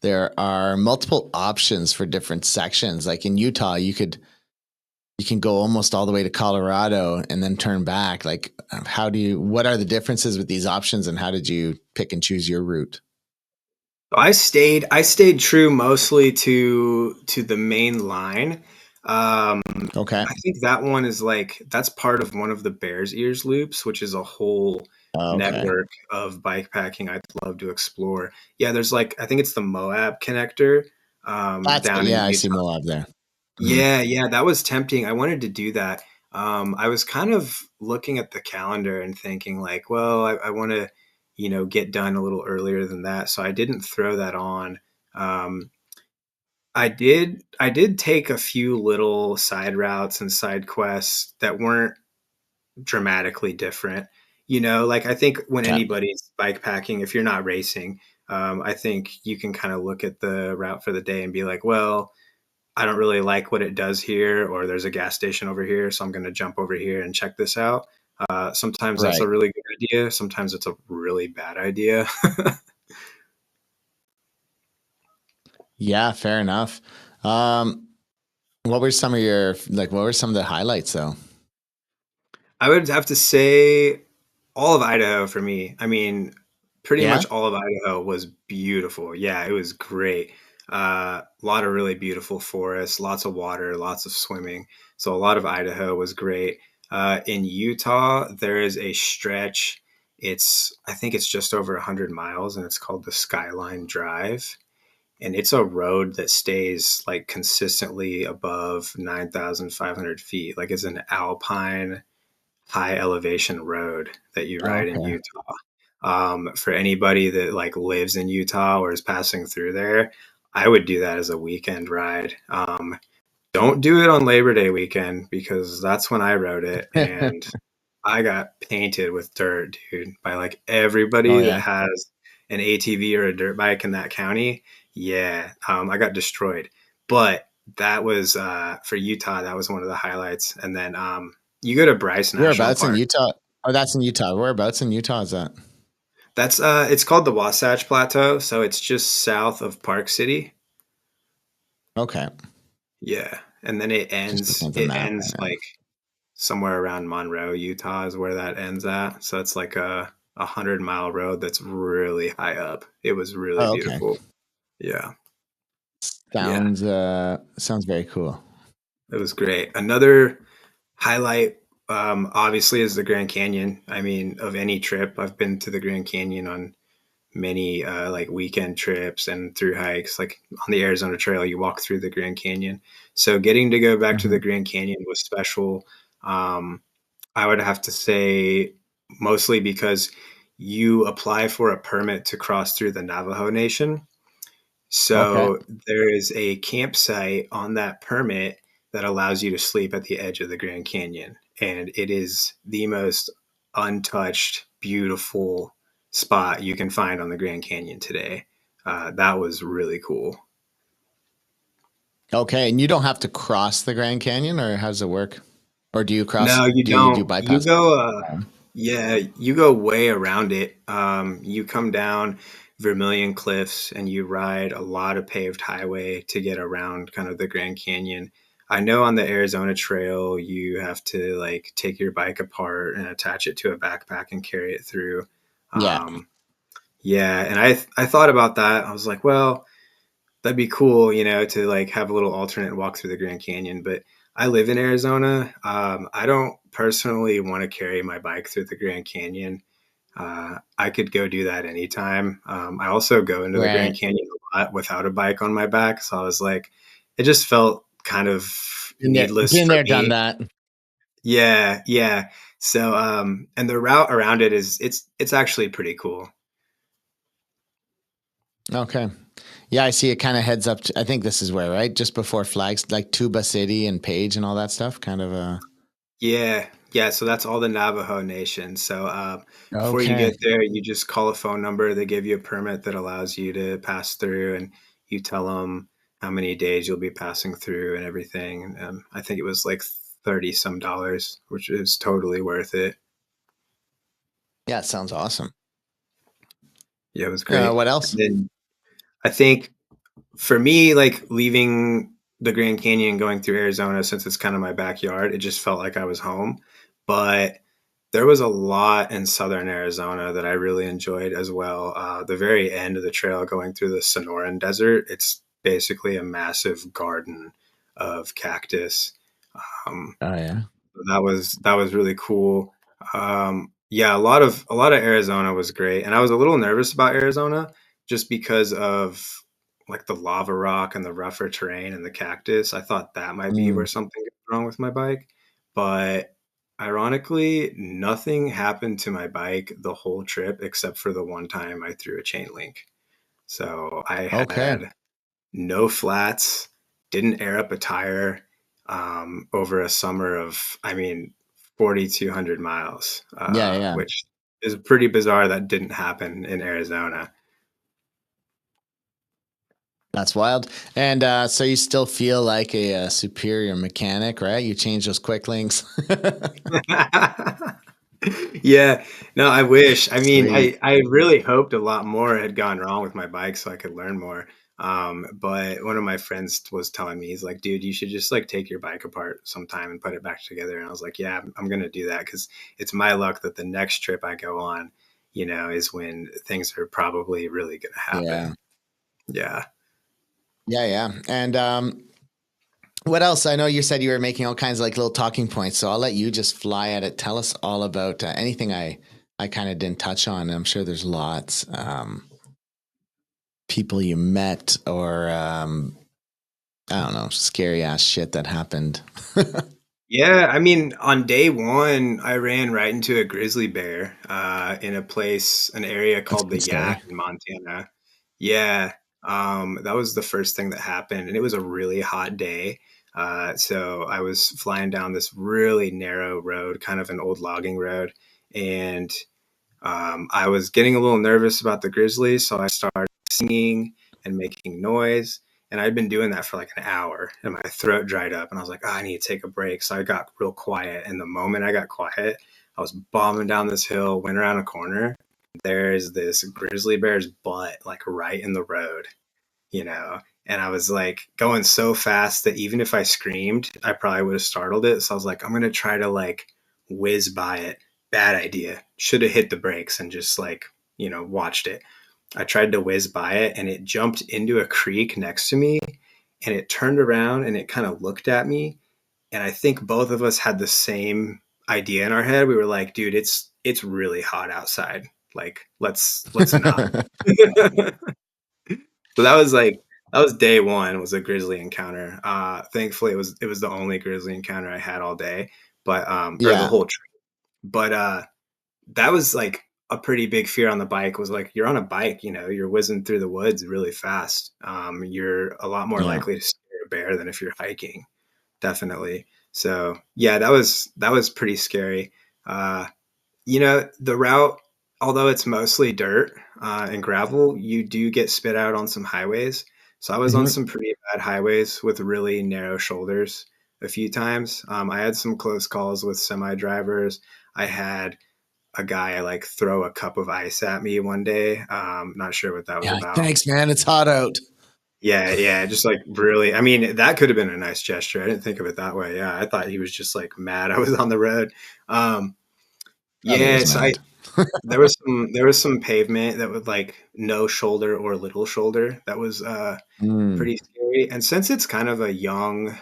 there are multiple options for different sections. Like in Utah, you can go almost all the way to Colorado and then turn back. Like what are the differences with these options, and how did you pick and choose your route? I stayed true mostly to the main line. Okay. I think that one is that's part of one of the Bears Ears loops, which is a whole Okay. network of bikepacking I'd love to explore. Yeah, there's I think it's the Moab connector down in I see Utah. Moab there. Mm-hmm. Yeah, that was tempting. I wanted to do that. I was kind of looking at the calendar and thinking well, I want to, get done a little earlier than that. So I didn't throw that on. Um, I did take a few little side routes and side quests that weren't dramatically different. I think when Okay. anybody's bike packing, if you're not racing, I think you can kind of look at the route for the day and be like, well, I don't really like what it does here, or there's a gas station over here, so I'm going to jump over here and check this out. Sometimes that's a Right. really good idea. Sometimes it's a really bad idea. Yeah, fair enough. Um, what were some of the highlights though? I would have to say all of Idaho for me. I mean, pretty Yeah. much all of Idaho was beautiful. Yeah, it was great. A lot of really beautiful forests, lots of water, lots of swimming. So a lot of Idaho was great. In Utah, there is a stretch. I think it's just over 100 miles, and it's called the Skyline Drive. And it's a road that stays consistently above 9,500 feet. Like it's an alpine high elevation road that you ride in Okay. Utah. For anybody that lives in Utah or is passing through there, I would do that as a weekend ride. Don't do it on Labor Day weekend because that's when I rode it, and I got painted with dirt, dude, by Oh everybody that yeah. has an ATV or a dirt bike in that county. Yeah, I got destroyed. But that was for Utah. That was one of the highlights. And then you go to Bryce National Whereabouts in Park. Utah? Oh, that's in Utah. Whereabouts in Utah is that? That's it's called the Wasatch Plateau, so it's just south of Park City. Okay. Yeah, and then it Just ends. looking at the It map right ends now. somewhere around Monroe, Utah, is where that ends at. So it's like a 100-mile road that's really high up. It was really Oh, okay. beautiful. Yeah, yeah, Sounds very cool. it was great. Another highlight, obviously, is the Grand Canyon. I mean, of any trip, I've been to the Grand Canyon on many weekend trips and through hikes. Like on the Arizona Trail, you walk through the Grand Canyon. So getting to go back to Mm-hmm. the Grand Canyon was special. Um, I would have to say mostly because you apply for a permit to cross through the Navajo Nation. Okay. So there is a campsite on that permit that allows you to sleep at the edge of the Grand Canyon. And it is the most untouched, beautiful spot you can find on the Grand Canyon today. That was really cool. Okay. And you don't have to cross the Grand Canyon, or how does it work? Or do you cross? No, you Do you don't. You bypass? go, yeah, you go way around it. You come down Vermilion Cliffs and you ride a lot of paved highway to get around kind of the Grand Canyon. I know on the Arizona Trail, you have to take your bike apart and attach it to a backpack and carry it through. Yeah. Um, yeah, and I thought about that. I was like, well, that'd be cool, to have a little alternate walk through the Grand Canyon. But I live in Arizona. I don't personally want to carry my bike through the Grand Canyon. I could go do that anytime. I also go into the Right. Grand Canyon a lot without a bike on my back. So I was like, it just felt kind of needless Been for there, done me. that. Yeah, yeah. So, and the route around it it's actually pretty cool. Okay. Yeah, I see it kind of heads up to, I think this is where, right? Just before Flags, like Tuba City and Page and all that stuff. Kind of Yeah, yeah. So that's all the Navajo Nation. So before you okay. get there, you just call a phone number. They give you a permit that allows you to pass through, and you tell them how many days you'll be passing through and everything. I think it was like 30 some dollars, which is totally worth it. Yeah, it sounds awesome. Yeah, it was great. What else? And then I think for me, like leaving the Grand Canyon and going through Arizona, since it's kind of my backyard, it just felt like I was home. But there was a lot in southern Arizona that I really enjoyed as well. The very end of the trail going through the Sonoran Desert, it's basically a massive garden of cactus. Oh yeah. That was really cool. Yeah, a lot of Arizona was great, and I was a little nervous about Arizona just because of like the lava rock and the rougher terrain and the cactus. I thought that might be where Mm. something was wrong with my bike, but ironically, nothing happened to my bike the whole trip except for the one time I threw a chain link. So I Okay. had no flats, didn't air up a tire over a summer of, I mean, 4,200 miles, Yeah, yeah. which is pretty bizarre that didn't happen in Arizona. That's wild. And so you still feel like a superior mechanic, right? You change those quick links. Yeah, no, I wish. I mean, Sweet. I really hoped a lot more had gone wrong with my bike so I could learn more. But one of my friends was telling me, he's like, dude, you should just like take your bike apart sometime and put it back together. And I was like, yeah, I'm gonna do that because it's my luck that the next trip I go on, is when things are probably really gonna Yeah. happen. Yeah. Yeah, yeah. And what else? I know you said you were making all kinds of like little talking points, so I'll let you just fly at it. Tell us all about anything I kind of didn't touch on. I'm sure there's lots. People you met or I don't know, scary ass shit that happened. Yeah, I mean, on day one, I ran right into a grizzly bear in an area That's a called the good story. Yak in Montana. Yeah, that was the first thing that happened, and it was a really hot day. So I was flying down this really narrow road, kind of an old logging road, and I was getting a little nervous about the grizzlies, so I started singing and making noise. And I'd been doing that for like an hour, and my throat dried up. And I was like, oh, I need to take a break. So I got real quiet. And the moment I got quiet, I was bombing down this hill, went around a corner. There's this grizzly bear's butt, like right in the road, you know? And I was like going so fast that even if I screamed, I probably would have startled it. So I was like, I'm going to try to like whiz by it. Bad idea. Should have hit the brakes and just like, watched it. I tried to whiz by it and it jumped into a creek next to me and it turned around and it kind of looked at me. And I think both of us had the same idea in our head. We were like, dude, it's really hot outside. Like, let's not. So that was day one was a grizzly encounter. Thankfully it was the only grizzly encounter I had all day, but or the Yeah. whole trip. But that was like a pretty big fear on the bike was like you're on a bike, you're whizzing through the woods really fast. You're a lot more Yeah. likely to scare a bear than if you're hiking, definitely. So yeah, that was pretty scary. Uh, the route, although it's mostly dirt and gravel, you do get spit out on some highways. So I was on Hmm. some pretty bad highways with really narrow shoulders a few times. I had some close calls with semi drivers. I had a guy like throw a cup of ice at me one day. Not sure what that was Yeah. about. Thanks, man. It's hot out. Yeah, yeah, just like really. I mean, that could have been a nice gesture. I didn't think of it that way. Yeah, I thought he was just like mad I was on the road. Um, Probably yeah, was so I mad. there was some pavement that was like no shoulder or little shoulder. That was Mm. pretty scary. And since it's kind of a young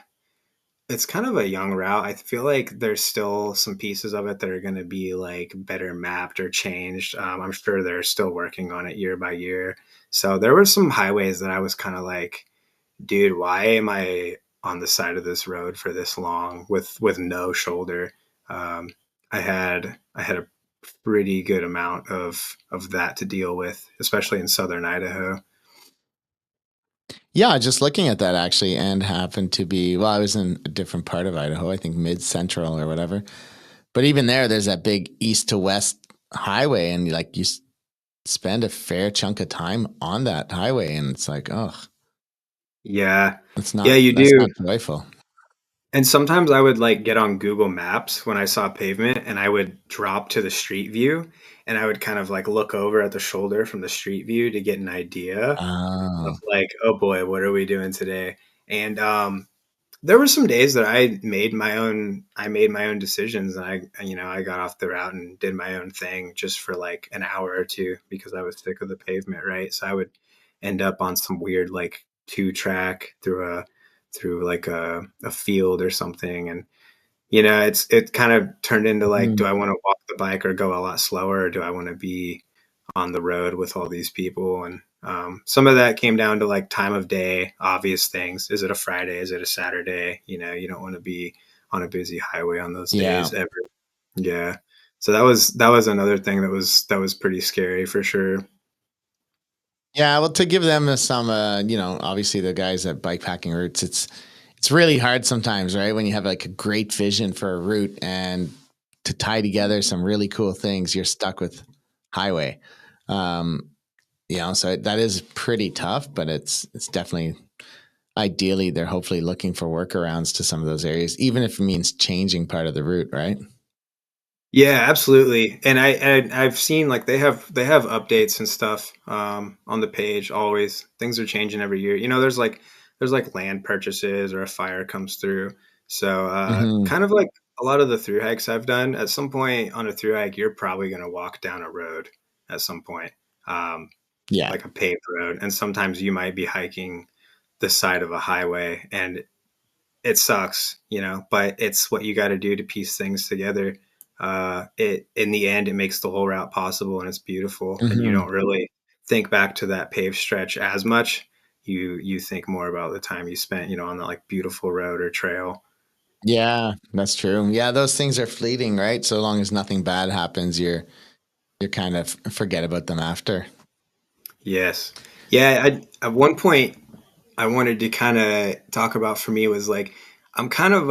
route, I feel like there's still some pieces of it that are going to be like better mapped or changed. I'm sure they're still working on it year by year. So there were some highways that I was kind of like, dude, why am I on the side of this road for this long with no shoulder? Um, I had a pretty good amount of that to deal with, especially in southern Idaho. Yeah, just looking at that actually, and happened to be, well, I was in a different part of Idaho, I think mid central or whatever. But even there's that big east to west highway, and like spend a fair chunk of time on that highway, and it's like, oh. Yeah. It's Yeah, not, you that's do. not joyful. And sometimes I would like get on Google Maps when I saw pavement and I would drop to the street view and I would kind of like look over at the shoulder from the street view to get an idea of Oh, like, oh boy, what are we doing today? And there were some days that I made my own decisions and I got off the route and did my own thing just for like an hour or two because I was sick of the pavement, right? So I would end up on some weird like two track through like a field or something. And it kind of turned into like, do mhm. I want to walk the bike or go a lot slower, or do I want to be on the road with all these people? And some of that came down to like time of day, obvious things. Is it a Friday? Is it a Saturday? You don't want to be on a busy highway on those Yeah. days ever. Yeah. So that was another thing that was pretty scary for sure. Yeah, well, to give them some, obviously the guys at Bikepacking Routes, it's really hard sometimes, right? When you have like a great vision for a route and to tie together some really cool things, you're stuck with highway. Um, so that is pretty tough, but it's definitely ideally they're hopefully looking for workarounds to some of those areas, even if it means changing part of the route, right? Yeah, absolutely. And I've seen like they have updates and stuff on the page always. Things are changing every year. There's like land purchases or a fire comes through. So Hmm. kind of like a lot of the through hikes I've done, at some point on a through hike, you're probably going to walk down a road at some point. Um, Yeah. like a paved road. And sometimes you might be hiking the side of a highway and it sucks, but it's what you got to do to piece things together. It in the end, it makes the whole route possible and it's beautiful. And you Hmm. don't really think back to that paved stretch as much. You think more about the time you spent, on that like beautiful road or trail. Yeah, that's true. Yeah, those things are fleeting, right? So long as nothing bad happens, you're kind of forget about them after. Yes, yeah. At one point, I wanted to kind of talk about for me was like I'm kind of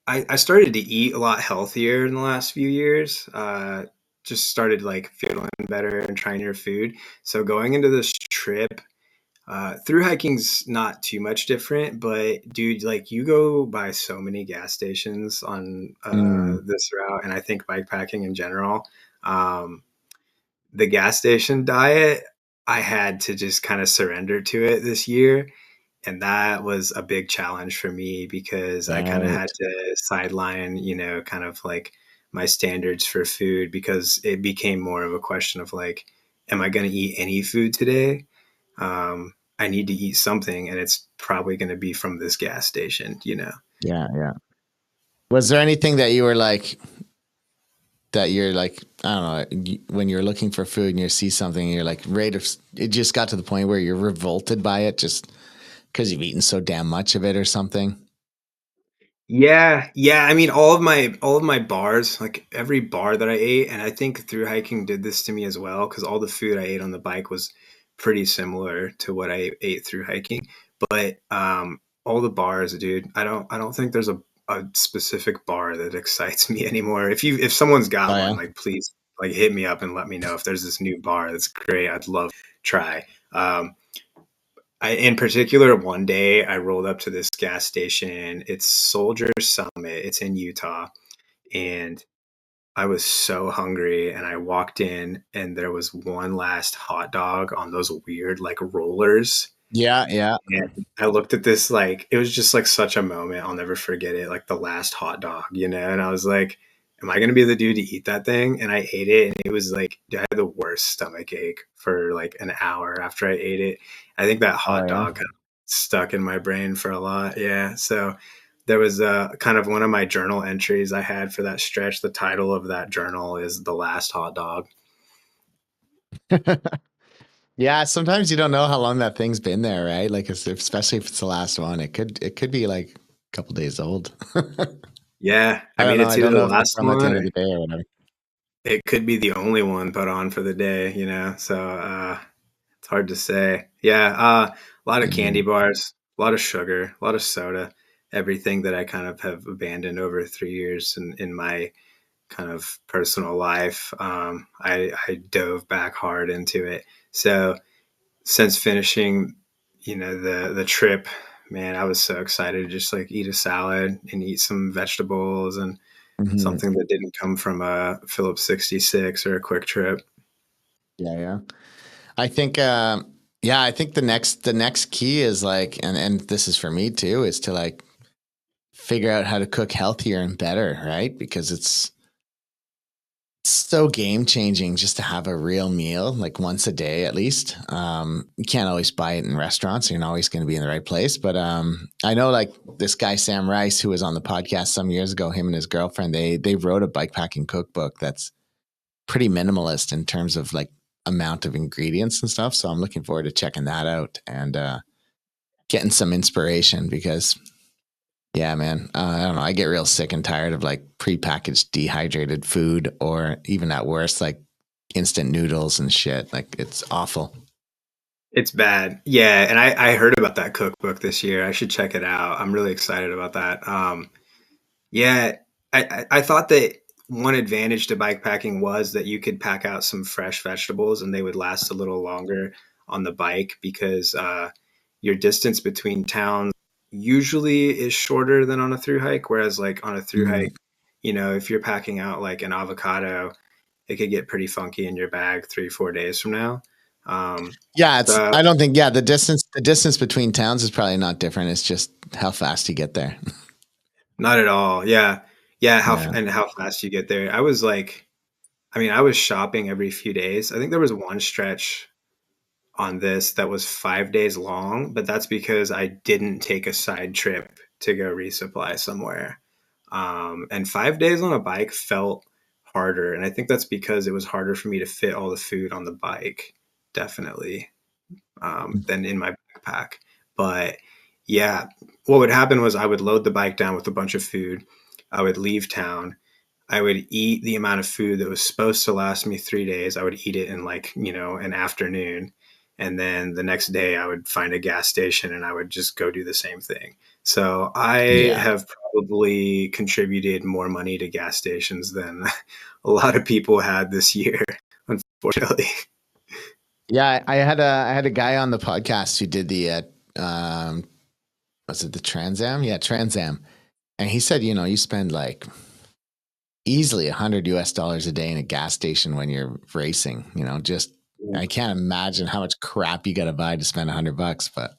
I started to eat a lot healthier in the last few years. Just started like feeling better and trying new food. So going into this trip, through hiking's not too much different, but dude, like you go by so many gas stations on Mm, this route, and I think bikepacking in general. Um, the gas station diet, I had to just kind of surrender to it this year, and that was a big challenge for me because I kind of right. had to sideline, kind of like my standards for food because it became more of a question of like, am I going to eat any food today? I need to eat something, and it's probably going to be from this gas station. Yeah, yeah. Was there anything that you were like that you're like I don't know when you're looking for food and you see something and you're like right it just got to the point where you're revolted by it just because you've eaten so damn much of it or something? Yeah, yeah. I mean, all of my bars, like every bar that I ate, and I think through hiking did this to me as well, because all the food I ate on the bike was pretty similar to what I ate through hiking. But all the bars, dude, I don't think there's a specific bar that excites me anymore. If someone's got Oh one, yeah. like please, like hit me up and let me know if there's this new bar that's great. I'd love to try. In particular, one day I rolled up to this gas station. It's Soldier Summit. It's in Utah, and I was so hungry. And I walked in, and there was one last hot dog on those weird like rollers. Yeah, yeah. And I looked at this like it was just like such a moment. I'll never forget it. Like the last hot dog. And I was like, "Am I gonna be the dude to eat that thing?" And I ate it, and it was like dude, I had the worst stomach ache for like an hour after I ate it. I think that Oh hot yeah. dog kind of stuck in my brain for a lot. Yeah. So there was kind of one of my journal entries I had for that stretch. The title of that journal is "The Last Hot Dog." Yeah, sometimes you don't know how long that thing's been there, right? Like especially if it's the last one, it could be like a couple days old. Yeah. I I don't mean, know. it's I either don't the know if they're last from at the one end or of the day or whatever. it could be the only one put on for the day. So it's hard to say. Yeah, a lot of candy Mm. bars, a lot of sugar, a lot of soda, everything that I kind of have abandoned over 3 years in my kind of personal life. I dove back hard into it. So since finishing the trip, man, I was so excited to just like eat a salad and eat some vegetables and Mhm. something that didn't come from a Phillips 66 or a Quick Trip. Yeah, yeah. I think, yeah, I think the next key is like, and this is for me too, is to like figure out how to cook healthier and better, right? Because it's so game changing just to have a real meal like once a day at least. You can't always buy it in restaurants. You're not always going to be in the right place. But I know like this guy Sam Rice, who was on the podcast some years ago, him and his girlfriend, they wrote a bikepacking cookbook that's pretty minimalist in terms of like amount of ingredients and stuff. So I'm looking forward to checking that out and getting some inspiration because yeah, man. I don't know. I get real sick and tired of like prepackaged dehydrated food or even at worst, like instant noodles and shit. Like it's awful. It's bad. Yeah. And I heard about that cookbook this year. I should check it out. I'm really excited about that. Yeah. I thought that one advantage to bikepacking was that you could pack out some fresh vegetables and they would last a little longer on the bike because your distance between towns usually is shorter than on a through hike. Whereas, like on a through Mm. hike, if you're packing out like an avocado, it could get pretty funky in your bag 3, 4 days from now. Yeah, So I don't think, yeah, the distance between towns is probably not different. It's just how fast you get there. not at all. Yeah. Yeah. Yeah. How fast you get there. I was shopping every few days. I think there was one stretch on this that was 5 days long, but that's because I didn't take a side trip to go resupply somewhere. And 5 days on a bike felt harder. And I think that's because it was harder for me to fit all the food on the bike, definitely, than in my backpack. But yeah, what would happen was I would load the bike down with a bunch of food. I would leave town. I would eat the amount of food that was supposed to last me 3 days. I would eat it in like, an afternoon. And then the next day I would find a gas station and I would just go do the same thing. So I Yeah. have probably contributed more money to gas stations than a lot of people had this year, unfortunately. Yeah. I had a guy on the podcast who did the, was it the Trans Am? Yeah, Trans Am. And he said, you spend like easily $100 a day in a gas station when you're racing. Just I can't imagine how much crap you got to buy to spend $100. But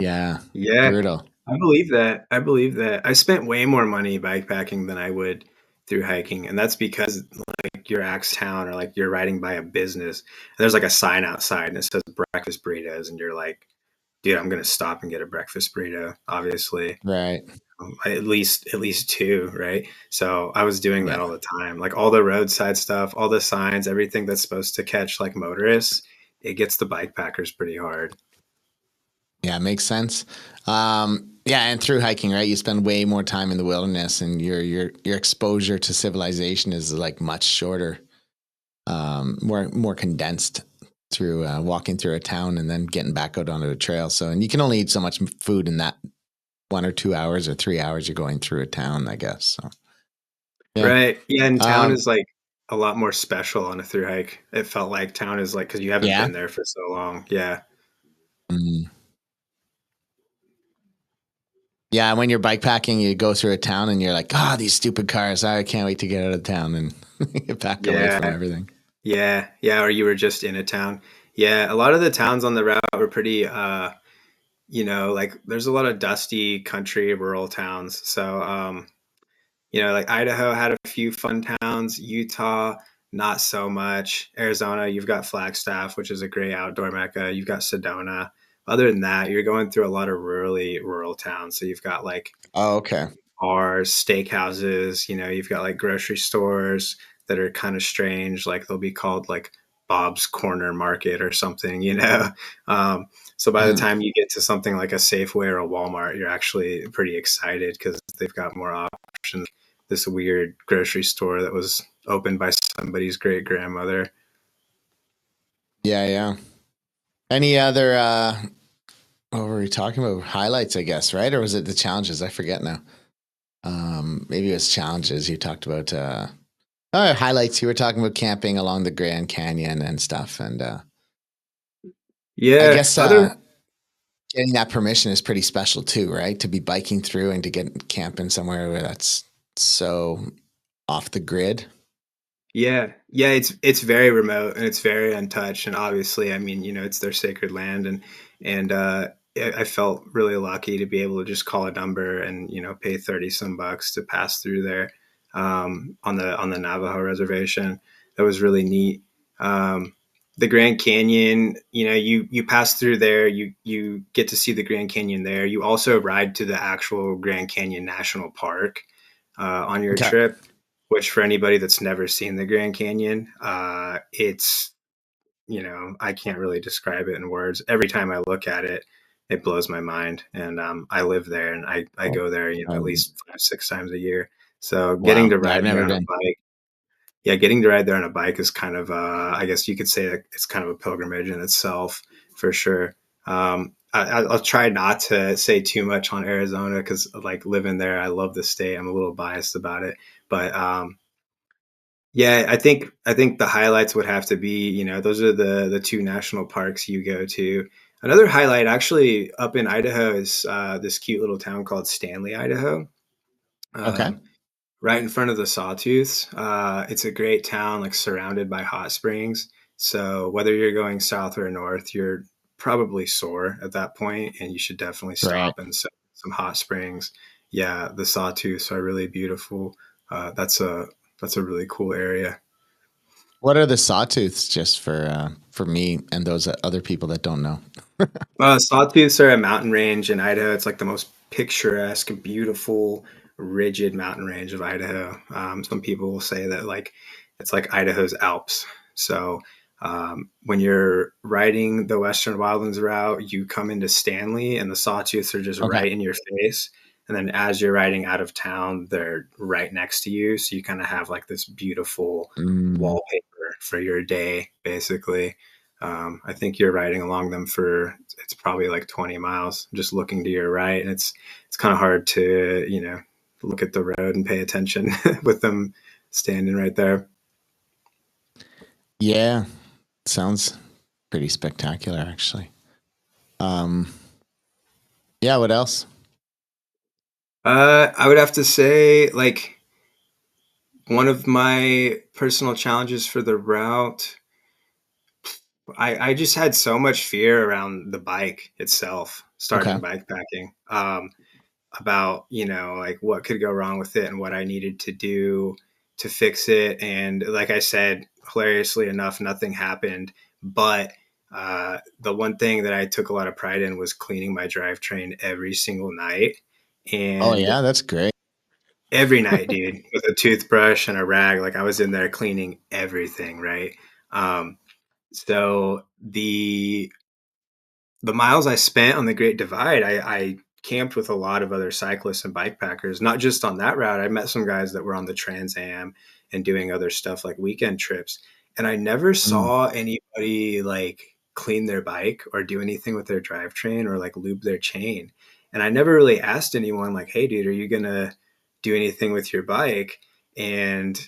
yeah, Yeah, brutal. I believe that. I believe that. I spent way more money bikepacking than I would through hiking, and that's because like you're Axe Town or like you're riding by a business. And there's like a sign outside and it says breakfast burritos, and you're like, dude, I'm gonna stop and get a breakfast burrito. Obviously, Right. at least two, right? So I was doing that Yeah. all the time, like all the roadside stuff, all the signs, everything that's supposed to catch like motorists. It gets the bikepackers pretty hard. Yeah, it makes sense. Yeah, and through hiking, right? You spend way more time in the wilderness, and your exposure to civilization is like much shorter, more condensed through walking through a town and then getting back out onto a trail. So, and you can only eat so much food in that 1 or 2 hours or 3 hours you're going through a town, I guess. So, yeah. Right. Yeah, and town Um, is, like, a lot more special on a through hike. It felt like town is, like, because you haven't yeah. been there for so long. Yeah. Mm. Yeah, when you're bikepacking, you go through a town and you're like, these stupid cars. I can't wait to get out of town and get back away Yeah. from everything. Yeah. Yeah, or you were just in a town. Yeah, a lot of the towns on the route were pretty, like, there's a lot of dusty country, rural towns. So, like, Idaho had a few fun towns, Utah, not so much. Arizona, you've got Flagstaff, which is a great outdoor mecca. You've got Sedona. Other than that, you're going through a lot of rural towns. So you've got like Oh, okay. bars, steakhouses, you've got like grocery stores that are kind of strange. Like they'll be called like Bob's Corner Market or something. So by the Mm. time you get to something like a Safeway or a Walmart, you're actually pretty excited because they've got more options. This weird grocery store that was opened by somebody's great grandmother. Yeah, yeah. Any other what were we talking about? Highlights, I guess, right? Or was it the challenges? I forget now. Maybe it was challenges. You talked about highlights. You were talking about camping along the Grand Canyon and stuff. And I Yeah. guess Other getting that permission is pretty special too, right? To be biking through and to get camping somewhere where that's so off the grid. Yeah. Yeah, it's very remote and it's very untouched, and obviously, I mean, it's their sacred land, and I felt really lucky to be able to just call a number and, pay 30 some bucks to pass through there, on the Navajo reservation. That was really neat. The Grand Canyon, you pass through there, you get to see the Grand Canyon there. You also ride to the actual Grand Canyon National Park, on your Okay. trip, which for anybody that's never seen the Grand Canyon, it's, I can't really describe it in words. Every time I look at it, it blows my mind. And I live there, and I Oh, go there, at um, least 5, 6 times a year. So getting wow. to Yeah, I've ride there never on a been. bike, yeah, getting to ride there on a bike is kind of, I guess you could say that it's kind of a pilgrimage in itself, for sure. I'll try not to say too much on Arizona because, like, living there, I love the state. I'm a little biased about it, but yeah, I think the highlights would have to be, those are the two national parks you go to. Another highlight, actually, up in Idaho is, this cute little town called Stanley, Idaho. Okay. Um, right in front of the Sawtooths. It's a great town, like, surrounded by hot springs. So whether you're going south or north, you're probably sore at that point, and you should definitely Right. stop and set some hot springs. Yeah, the Sawtooths are really beautiful. That's a really cool area. What are the sawtooths, just for me and those other people that don't know? Sawtooths are a mountain range in Idaho. It's like the most picturesque, beautiful, rigid mountain range of Idaho. Some people will say that, like, it's like Idaho's Alps. So when you're riding the Western Wildlands Route, you come into Stanley, and the Sawtooths are just Okay. right in your face. And then as you're riding out of town, they're right next to you. So you kind of have like this beautiful Mm, wallpaper for your day, basically. I think you're riding along them for, it's probably like 20 miles, just looking to your right, and it's kind of hard to, look at the road and pay attention with them standing right there. yeah. Sounds pretty spectacular, actually. Um, yeah. What else? I would have to say, like, one of my personal challenges for the route, I just had so much fear around the bike itself, Okay. starting bikepacking. About, like, what could go wrong with it and what I needed to do to fix it. And like I said, hilariously enough, nothing happened. But the one thing that I took a lot of pride in was cleaning my drivetrain every single night. Oh And yeah, that's great. every night, dude, with a toothbrush and a rag, like, I was in there cleaning everything, right? Um, so the miles I spent on the Great Divide, I camped with a lot of other cyclists and bikepackers, not just on that route. I met some guys that were on the Trans Am and doing other stuff like weekend trips. And I never Mm, saw anybody, like, clean their bike or do anything with their drivetrain or, like, lube their chain. And I never really asked anyone, like, hey, dude, are you going to do anything with your bike? And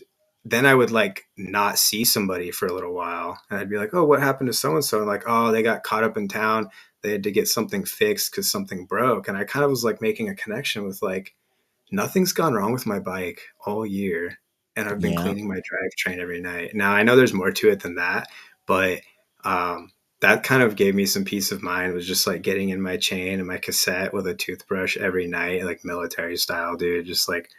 then I would, like, not see somebody for a little while. And I'd be like, oh, what happened to so and so? Like, oh, they got caught up in town, they had to get something fixed because something broke. And I kind of was like making a connection with, like, nothing's gone wrong with my bike all year. And I've been yeah. cleaning my drivetrain every night. Now I know there's more to it than that, but that kind of gave me some peace of mind, was just like getting in my chain and my cassette with a toothbrush every night, like military style, dude, just like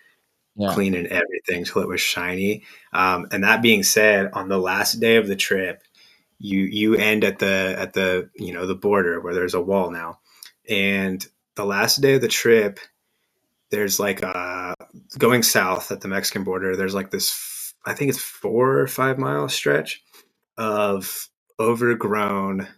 Yeah. cleaning everything till it was shiny. And that being said, on the last day of the trip, you end at the the border where there's a wall now, and the last day of the trip, there's like going south at the Mexican border, there's like this, I think it's 4 or 5 mile stretch of overgrown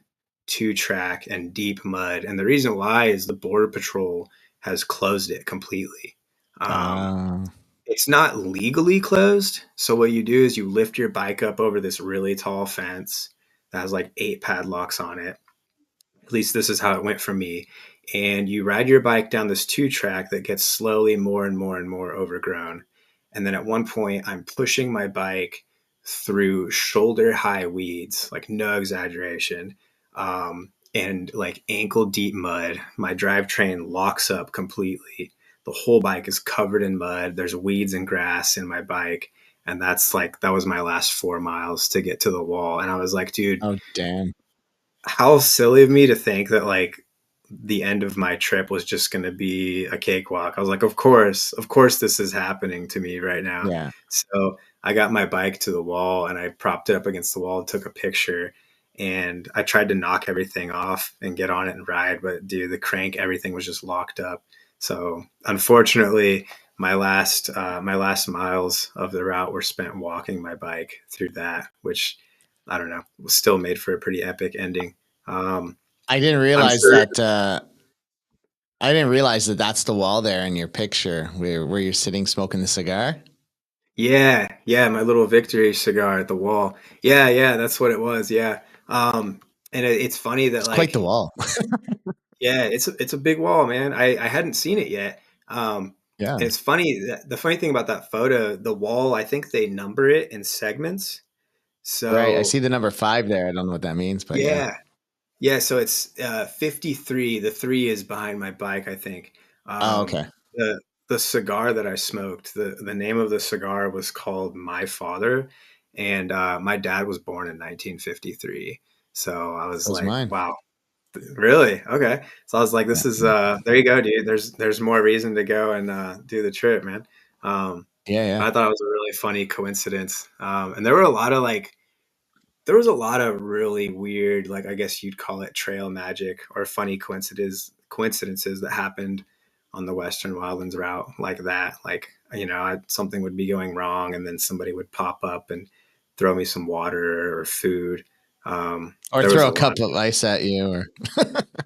2 track and deep mud, and the reason why is the border patrol has closed it completely. um, Uh, it's not legally closed. So what you do is you lift your bike up over this really tall fence that has like 8 padlocks on it. At least this is how it went for me. And you ride your bike down this 2 track that gets slowly more and more and more overgrown. And then at one point, I'm pushing my bike through shoulder high weeds, like no exaggeration. and like ankle deep mud. My drivetrain locks up completely. The whole bike is covered in mud. There's weeds and grass in my bike. And that was my last 4 miles to get to the wall. And I was like, dude, Oh, damn. how silly of me to think that like the end of my trip was just going to be a cakewalk. I was like, of course, this is happening to me right now. Yeah. So I got my bike to the wall and I propped it up against the wall and took a picture. And I tried to knock everything off and get on it and ride, but dude, the crank, everything was just locked up. So unfortunately, my last miles of the route were spent walking my bike through that, which I don't know, was still made for a pretty epic ending. Um, I didn't I'm realize sure. that. I didn't realize that that's the wall there in your picture where you're sitting smoking the cigar. Yeah, yeah, my little victory cigar at the wall. Yeah, yeah, that's what it was. Yeah. And it's funny that It's quite the like, wall. yeah, it's a big wall, man. I hadn't seen it yet. Yeah. And it's funny that the funny thing about that photo, the wall, I think they number it in segments. Right. I So see the number 5 there. I don't know what that means, but yeah. yeah, yeah, so it's 53. The 3 is behind my bike, I think. Oh, okay. The cigar that I smoked, the name of the cigar was called My Father, and my dad was born in 1953. So I was So is like, mine. wow, really? Okay. So I was like, Yeah. this is there you go, dude. There's more reason to go and do the trip, man. Um, Yeah. Yeah. I thought it was a really funny coincidence. And there was a lot of really weird, like I guess you'd call it trail magic or funny coincidences that happened on the Western Wildlands route like that. Like, something would be going wrong and then somebody would pop up and throw me some water or food. Or There was throw a a lot cup of, of ice at you or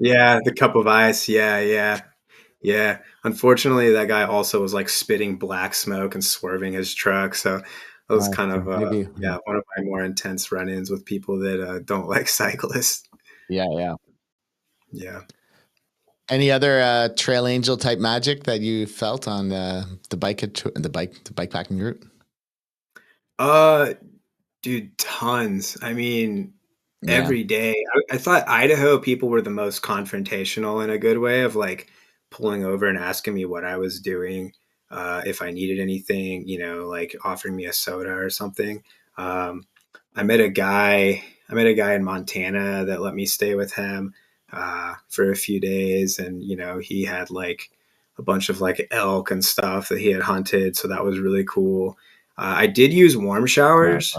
yeah, the cup of ice. Yeah, yeah. Yeah. Unfortunately, that guy also was like spitting black smoke and swerving his truck. So that was kind okay. of, Maybe. yeah, one of my more intense run ins with people that don't like cyclists. Yeah. Yeah. Yeah. Any other trail angel type magic that you felt on the the bikepacking route? Uh, Dude, tons. I mean, Yeah. every day. I thought Idaho people were the most confrontational in a good way of like pulling over and asking me what I was doing, if I needed anything, like offering me a soda or something. Um, I met a guy. I met a guy in Montana that let me stay with him for a few days, and he had like a bunch of like elk and stuff that he had hunted, so that was really cool. I did use warm Nice. showers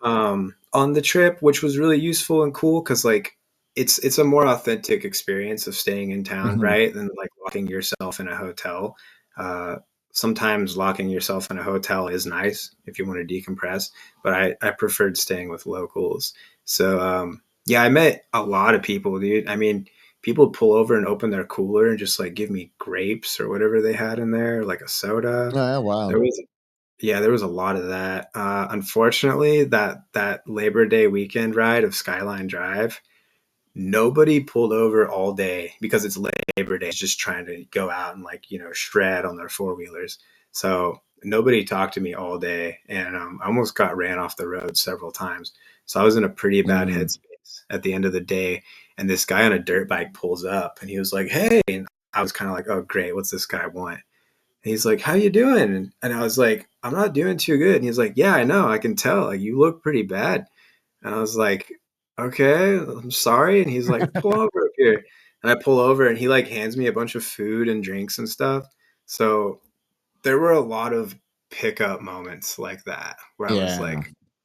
Wow. on the trip, which was really useful and cool because like it's a more authentic experience of staying in town, Hmm. right, than like locking yourself in a hotel. Uh, Sometimes locking yourself in a hotel is nice if you want to decompress, but I preferred staying with locals. So yeah, I met a lot of people, dude. I mean, people pull over and open their cooler and just like give me grapes or whatever they had in there, like a soda. Oh, yeah, wow. There was Yeah, there was a lot of that. Unfortunately, that Labor Day weekend ride of Skyline Drive, nobody pulled over all day because it's Labor Day. It's just trying to go out and like shred on their four wheelers. So nobody talked to me all day, and I almost got ran off the road several times. So I was in a pretty bad Mm. headspace at the end of the day. And this guy on a dirt bike pulls up, and he was like, "Hey," and I was kind of like, "Oh, great, what's this guy want?" He's like, "How you doing?" And I was like, "I'm not doing too good." And he's like, "Yeah, I know. I can tell. Like, you look pretty bad." And I was like, "Okay, I'm sorry." And he's like, "Pull over up here." And I pull over, and he like hands me a bunch of food and drinks and stuff. So there were a lot of pickup moments like that where Yeah.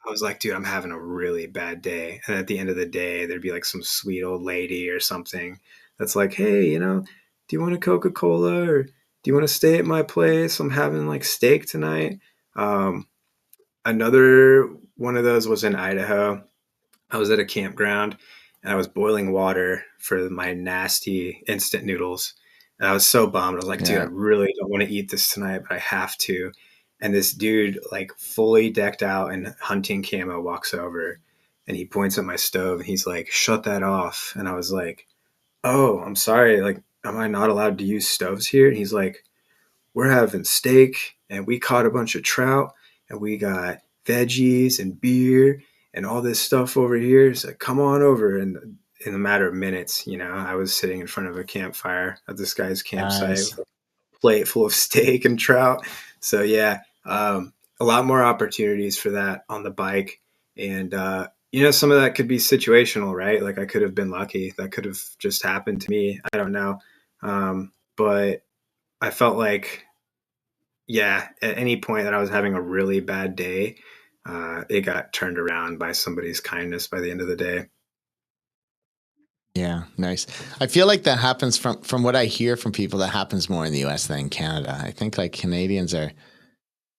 I was like, dude, I'm having a really bad day. And at the end of the day, there'd be like some sweet old lady or something that's like, "Hey, do you want a Coca-Cola or do you want to stay at my place? I'm having like steak tonight." Um, Another one of those was in Idaho. I was at a campground and I was boiling water for my nasty instant noodles. And I was so bummed. I was like, dude, I Yeah. really don't want to eat this tonight, but I have to. And this dude, like fully decked out in hunting camo, walks over and he points at my stove and he's like, "Shut that off." And I was like, "Oh, I'm sorry. Like, am I not allowed to use stoves here?" And he's like, "We're having steak and we caught a bunch of trout and we got veggies and beer and all this stuff over here. So come on over." And in a matter of minutes, I was sitting in front of a campfire at this guy's campsite Nice. with a plate full of steak and trout. So yeah, a lot more opportunities for that on the bike. And, some of that could be situational, right? Like I could have been lucky. That could have just happened to me. I don't know. But I felt like, yeah, at any point that I was having a really bad day, it got turned around by somebody's kindness by the end of the day. Yeah, nice. I feel like that happens from what I hear from people, that happens more in the US than in Canada. I think like Canadians are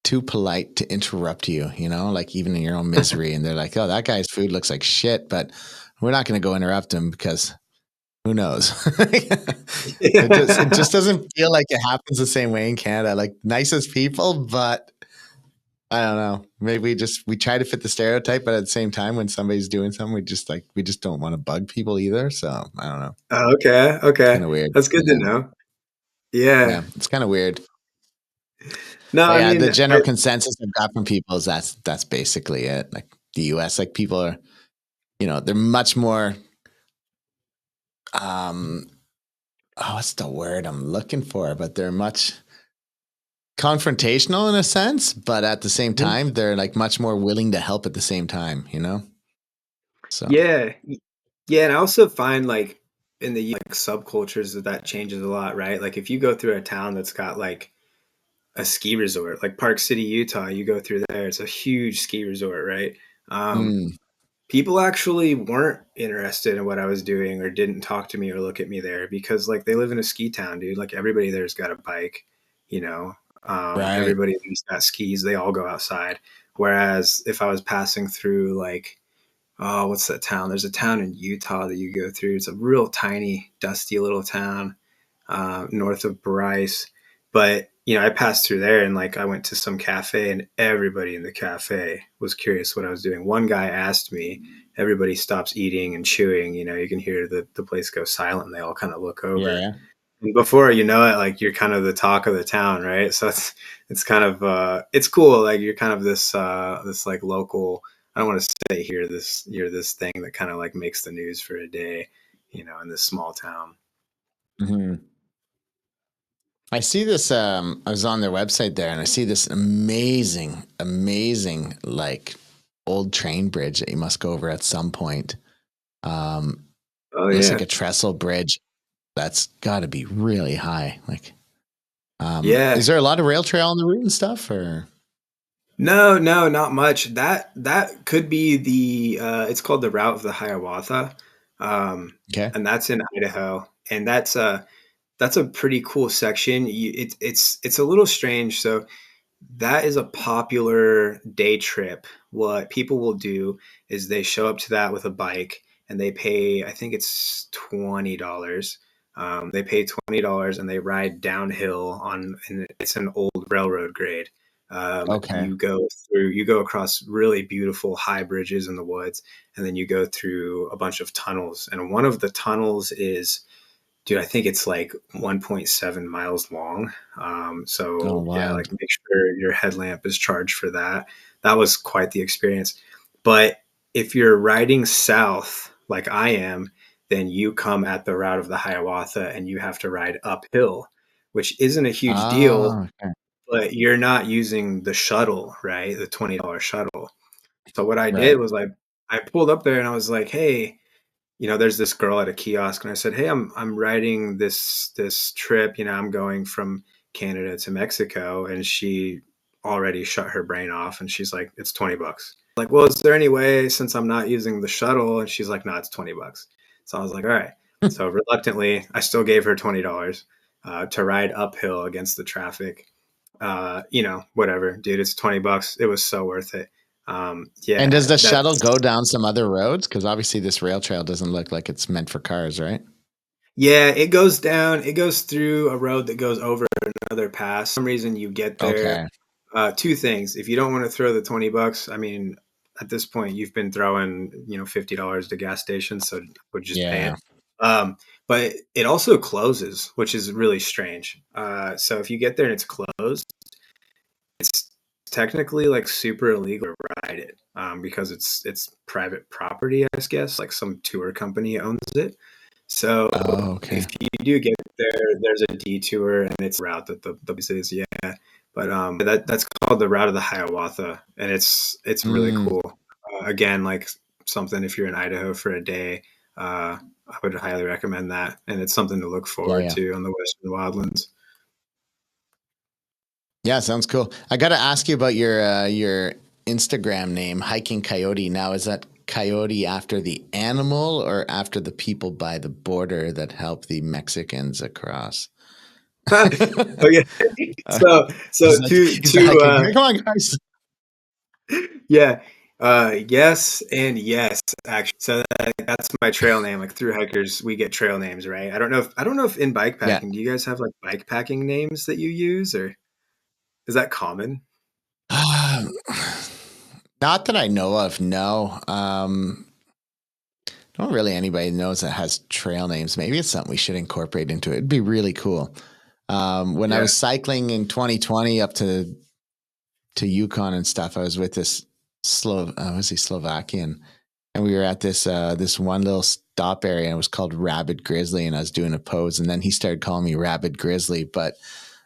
too polite to interrupt you, like even in your own misery. And they're like, oh, that guy's food looks like shit, but we're not going to go interrupt him because who knows? It just doesn't feel like it happens the same way in Canada. Like nicest people, but I don't know. Maybe we try to fit the stereotype, but at the same time, when somebody's doing something, we just don't want to bug people either. So I don't know. Oh, okay. It's Okay. kind of weird. That's good to know. Yeah. Yeah, it's kind of weird. No, But I yeah, mean, the general consensus I've got from people is that's basically it. Like the US, like people are, they're much more what's the word I'm looking for? But they're much confrontational in a sense, but at the same time, they're like much more willing to help at the same time, So yeah. Yeah, and I also find like in the like subcultures that changes a lot, right? Like if you go through a town that's got like a ski resort, like Park City, Utah, you go through there, it's a huge ski resort, right? mm, People actually weren't interested in what I was doing or didn't talk to me or look at me there because like they live in a ski town, dude. Like everybody there's got a bike, you know. right. Everybody there's got skis, they all go outside. Whereas if I was passing through like, oh, what's that town? There's a town in Utah that you go through. It's a real tiny, dusty little town north of Bryce. But I passed through there and like I went to some cafe and everybody in the cafe was curious what I was doing. One guy asked me, everybody stops eating and chewing. You can hear the place go silent and they all kind of look over. Yeah. And before you know it, like you're kind of the talk of the town, right? So it's kind of it's cool. Like you're kind of this like local. I don't want to say you're this thing that kind of like makes the news for a day, in this small town. Mm-hmm. I see this. I was on their website there, and I see this amazing, amazing like old train bridge that you must go over at some point. Oh It looks like yeah, a trestle bridge. That's got to be really high. Like, yeah. is there a lot of rail trail on the route and stuff? Or No, no, not much. That could be it's called the Route of the Hiawatha. Um, okay, and that's in Idaho. And that's a pretty cool section. It's a little strange. So that is a popular day trip. What people will do is they show up to that with a bike and they pay, I think it's $20. They pay $20 and they ride downhill and it's an old railroad grade. okay, You go across really beautiful high bridges in the woods, and then you go through a bunch of tunnels. And one of the tunnels is, dude, I think it's like 1.7 miles long. oh So yeah, wild, like make sure your headlamp is charged for that. That was quite the experience. But if you're riding south, like I am, then you come at the route of the Hiawatha and you have to ride uphill, which isn't a huge deal, okay, but you're not using the shuttle, right? The $20 shuttle. So what I did right, was I pulled up there and I was like, hey, there's this girl at a kiosk and I said, "Hey, I'm riding this trip, I'm going from Canada to Mexico." And she already shut her brain off and she's like, "It's $20." Like, "Well, is there any way since I'm not using the shuttle?" And she's like, "No, it's $20." So I was like, "All right." So reluctantly, I still gave her $20 to ride uphill against the traffic. Whatever, dude, it's $20. It was so worth it. And does Yeah, the shuttle that's go down some other roads? Because obviously this rail trail doesn't look like it's meant for cars, right? Yeah, it goes down. It goes through a road that goes over another pass. For some reason you get there. Okay, Two things. If you don't want to throw the $20, I mean, at this point you've been throwing, $50 to gas stations, so would just pay yeah, it. But it also closes, which is really strange. So if you get there and it's closed, it's technically like super illegal to ride it, because it's private property, I guess. Like some tour company owns it. So Oh, okay. if you do get there, there's a detour, and it's a route that the place is, yeah. But that's called the Route of the Hiawatha, and it's really Mm, cool. Again, like something if you're in Idaho for a day, I would highly recommend that, and it's something to look yeah, forward yeah. to on the Western Wildlands. Yeah, sounds cool. I got to ask you about your Instagram name, Hiking Coyote. Now, is that coyote after the animal or after the people by the border that help the Mexicans across? Okay, so He's like, he's the two hiking. Come on, guys. yeah, yes and yes, actually. So that's my trail name. Like through hikers, we get trail names, right? I don't know if in Yeah. bikepacking, do you guys have like bikepacking names that you use, or is that common? Um, not that I know of. No. Not really anybody knows that has trail names. Maybe it's something we should incorporate into it. It'd be really cool. When I Yeah. was cycling in 2020 up to Yukon and stuff, I was with this was he Slovakian, and we were at this one little stop area, and it was called Rabid Grizzly, and I was doing a pose, and then he started calling me Rabid Grizzly. But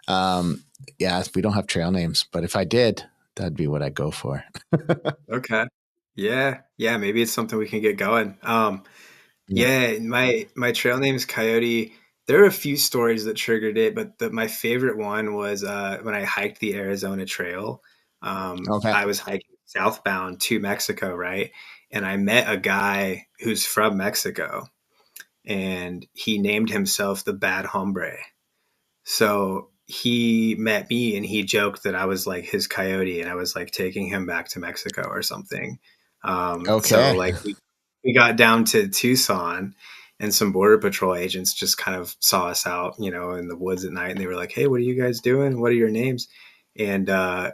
um, yeah, we don't have trail names, but if I did, that'd be what I'd go for. Okay. Yeah. Yeah. Maybe it's something we can get going. Yeah. Yeah. My trail name is Coyote. There are a few stories that triggered it, but my favorite one was when I hiked the Arizona Trail. Okay. I was hiking southbound to Mexico, right? And I met a guy who's from Mexico, and he named himself the Bad Hombre. So he met me and he joked that I was like his coyote and I was like taking him back to Mexico or something. So Okay. like we got down to Tucson, and some border patrol agents just kind of saw us out, in the woods at night, and they were like, "Hey, what are you guys doing? What are your names?" And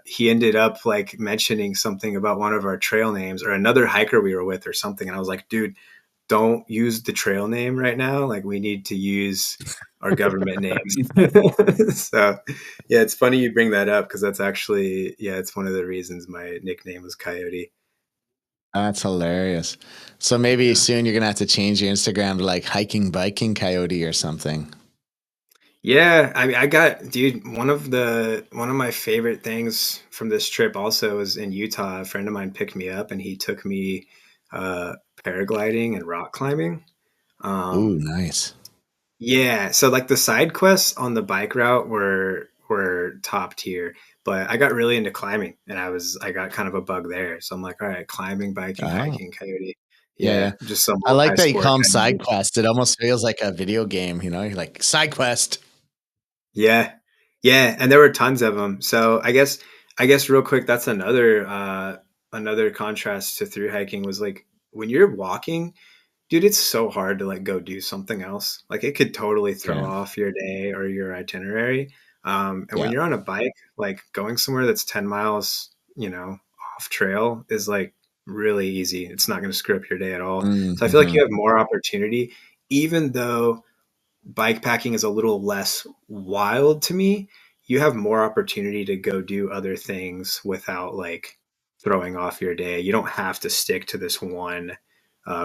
he ended up like mentioning something about one of our trail names or another hiker we were with or something. And I was like, dude, don't use the trail name right now. Like we need to use our government names. So yeah, it's funny you bring that up because that's actually, yeah, it's one of the reasons my nickname was Coyote. That's hilarious. So maybe Yeah. soon you're gonna have to change your Instagram to like hiking biking coyote or something. Yeah, I mean, dude, one of my favorite things from this trip also was in Utah. A friend of mine picked me up and he took me uh, paragliding and rock climbing. Ooh, Um, nice. Yeah, so like the side quests on the bike route were top tier, but I got really into climbing and I got kind of a bug there. So I'm like, all right, climbing, biking, Oh, hiking, coyote. yeah, Yeah, yeah. just some I like that you multi-sport call them kind of side deal. quest. It almost feels like a video game, you know? You're like side quest. Yeah. Yeah, and there were tons of them. So I guess real quick, that's another contrast to through hiking was like when you're walking, dude, it's so hard to like go do something else. Like it could totally throw Yeah, off your day or your itinerary. And when yeah. you're on a bike, like going somewhere that's 10 miles, off trail is like really easy. It's not going to screw up your day at all. So I feel like you Mm-hmm. have more opportunity, even though bike packing is a little less wild to me. You have more opportunity to go do other things without like throwing off your day. You don't have to stick to this one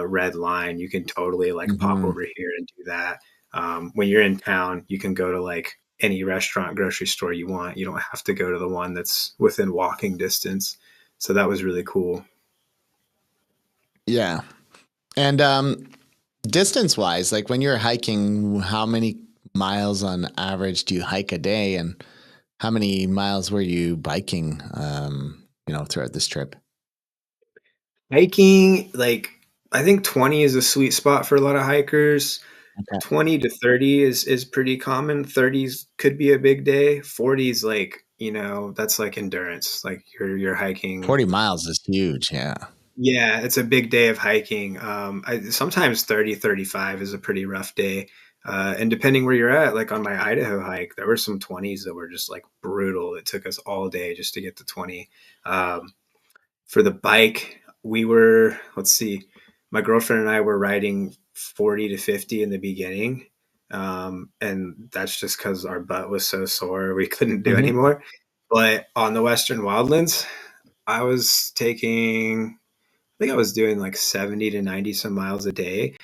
red line. You can totally like pop Mm-hmm. over here and do that. When you're in town, you can go to like any restaurant, grocery store you want. You don't have to go to the one that's within walking distance. So that was really cool. Yeah. And distance wise, like when you're hiking, how many miles on average do you hike a day? And how many miles were you biking, throughout this trip? Hiking, like I think 20 is a sweet spot for a lot of hikers. Okay. 20 to 30 is pretty common. 30s could be a big day. 40s like, that's like endurance. Like you're hiking. 40 miles is huge. Yeah. Yeah, it's a big day of hiking. Sometimes 30, 35 is a pretty rough day. And depending where you're at, like on my Idaho hike, there were some 20s that were just like brutal. It took us all day just to get to 20. Um, for the bike, let's see, my girlfriend and I were riding 40 to 50 in the beginning. And that's just because our butt was so sore, we couldn't do Mm-hmm. anymore. But on the Western Wildlands, I was taking, I think I was doing like 70 to 90 some miles a day.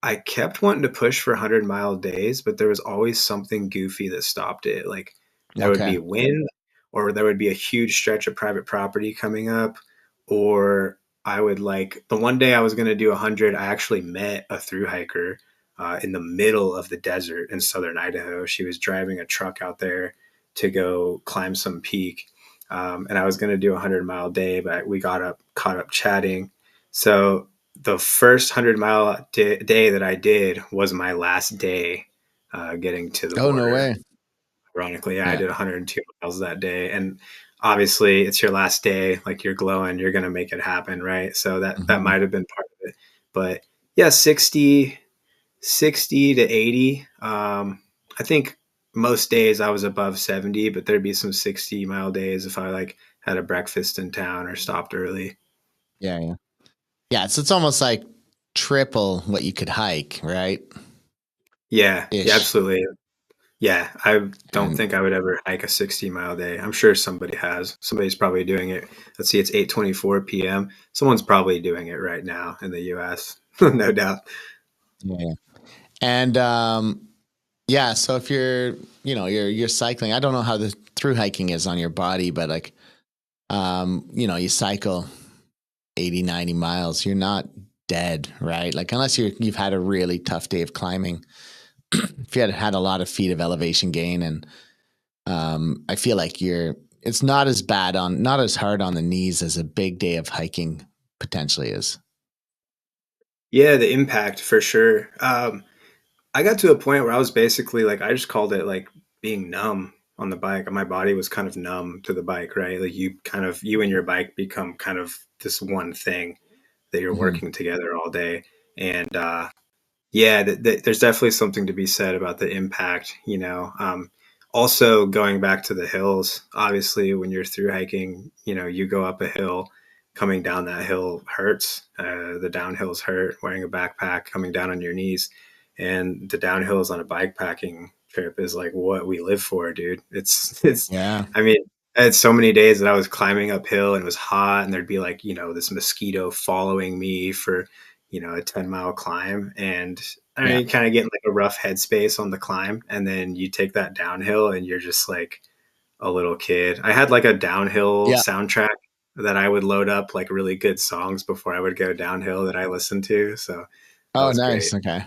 I kept wanting to push for 100-mile days, but there was always something goofy that stopped it. Like there would Okay. be wind, or there would be a huge stretch of private property coming up, or I would like the one day I was going to do 100, I actually met a thru hiker in the middle of the desert in southern Idaho. She was driving a truck out there to go climb some peak. And I was going to do a 100-mile day, but we caught up chatting. So the first 100-mile day that I did was my last day getting to the Oh, no border. way. Ironically, yeah, I Yeah. did 102 miles that day. And obviously it's your last day, like you're glowing, you're going to make it happen. Right. So that Hmm. might've been part of it, but yeah, 60 to 80. I think most days I was above 70, but there'd be some 60-mile days if I like had a breakfast in town or stopped early. Yeah. Yeah. Yeah. So it's almost like triple what you could hike, right? Yeah, yeah, Ish. absolutely. Yeah, I don't And think I would ever hike a 60-mile day. I'm sure somebody has. Somebody's probably doing it. Let's see, it's 8:24 p.m. Someone's probably doing it right now in the US. No doubt. yeah. And yeah, so if you're, you're cycling, I don't know how the through hiking is on your body, but like you cycle 80, 90 miles, you're not dead, right? Like unless you've had a really tough day of climbing. If you had a lot of feet of elevation gain, and I feel like it's not as not as hard on the knees as a big day of hiking potentially is. Yeah, the impact for sure. I got to a point where I was basically like, I just called it like being numb on the bike. My body was kind of numb to the bike, right? Like you and your bike become kind of this one thing that you're Mm-hmm. working together all day. And yeah, there's definitely something to be said about the impact, also going back to the hills, obviously when you're through hiking, you go up a hill, coming down that hill hurts. The downhills hurt, wearing a backpack, coming down on your knees. And the downhills on a bikepacking trip is like what we live for, dude. Yeah. I mean, I had so many days that I was climbing uphill and it was hot and there'd be like, this mosquito following me for, a 10-mile climb. And I mean, Yeah. you kind of get in like a rough headspace on the climb. And then you take that downhill and you're just like a little kid. I had like a downhill Yeah. soundtrack that I would load up like really good songs before I would go downhill that I listened to. So that Oh, was great. nice. Okay.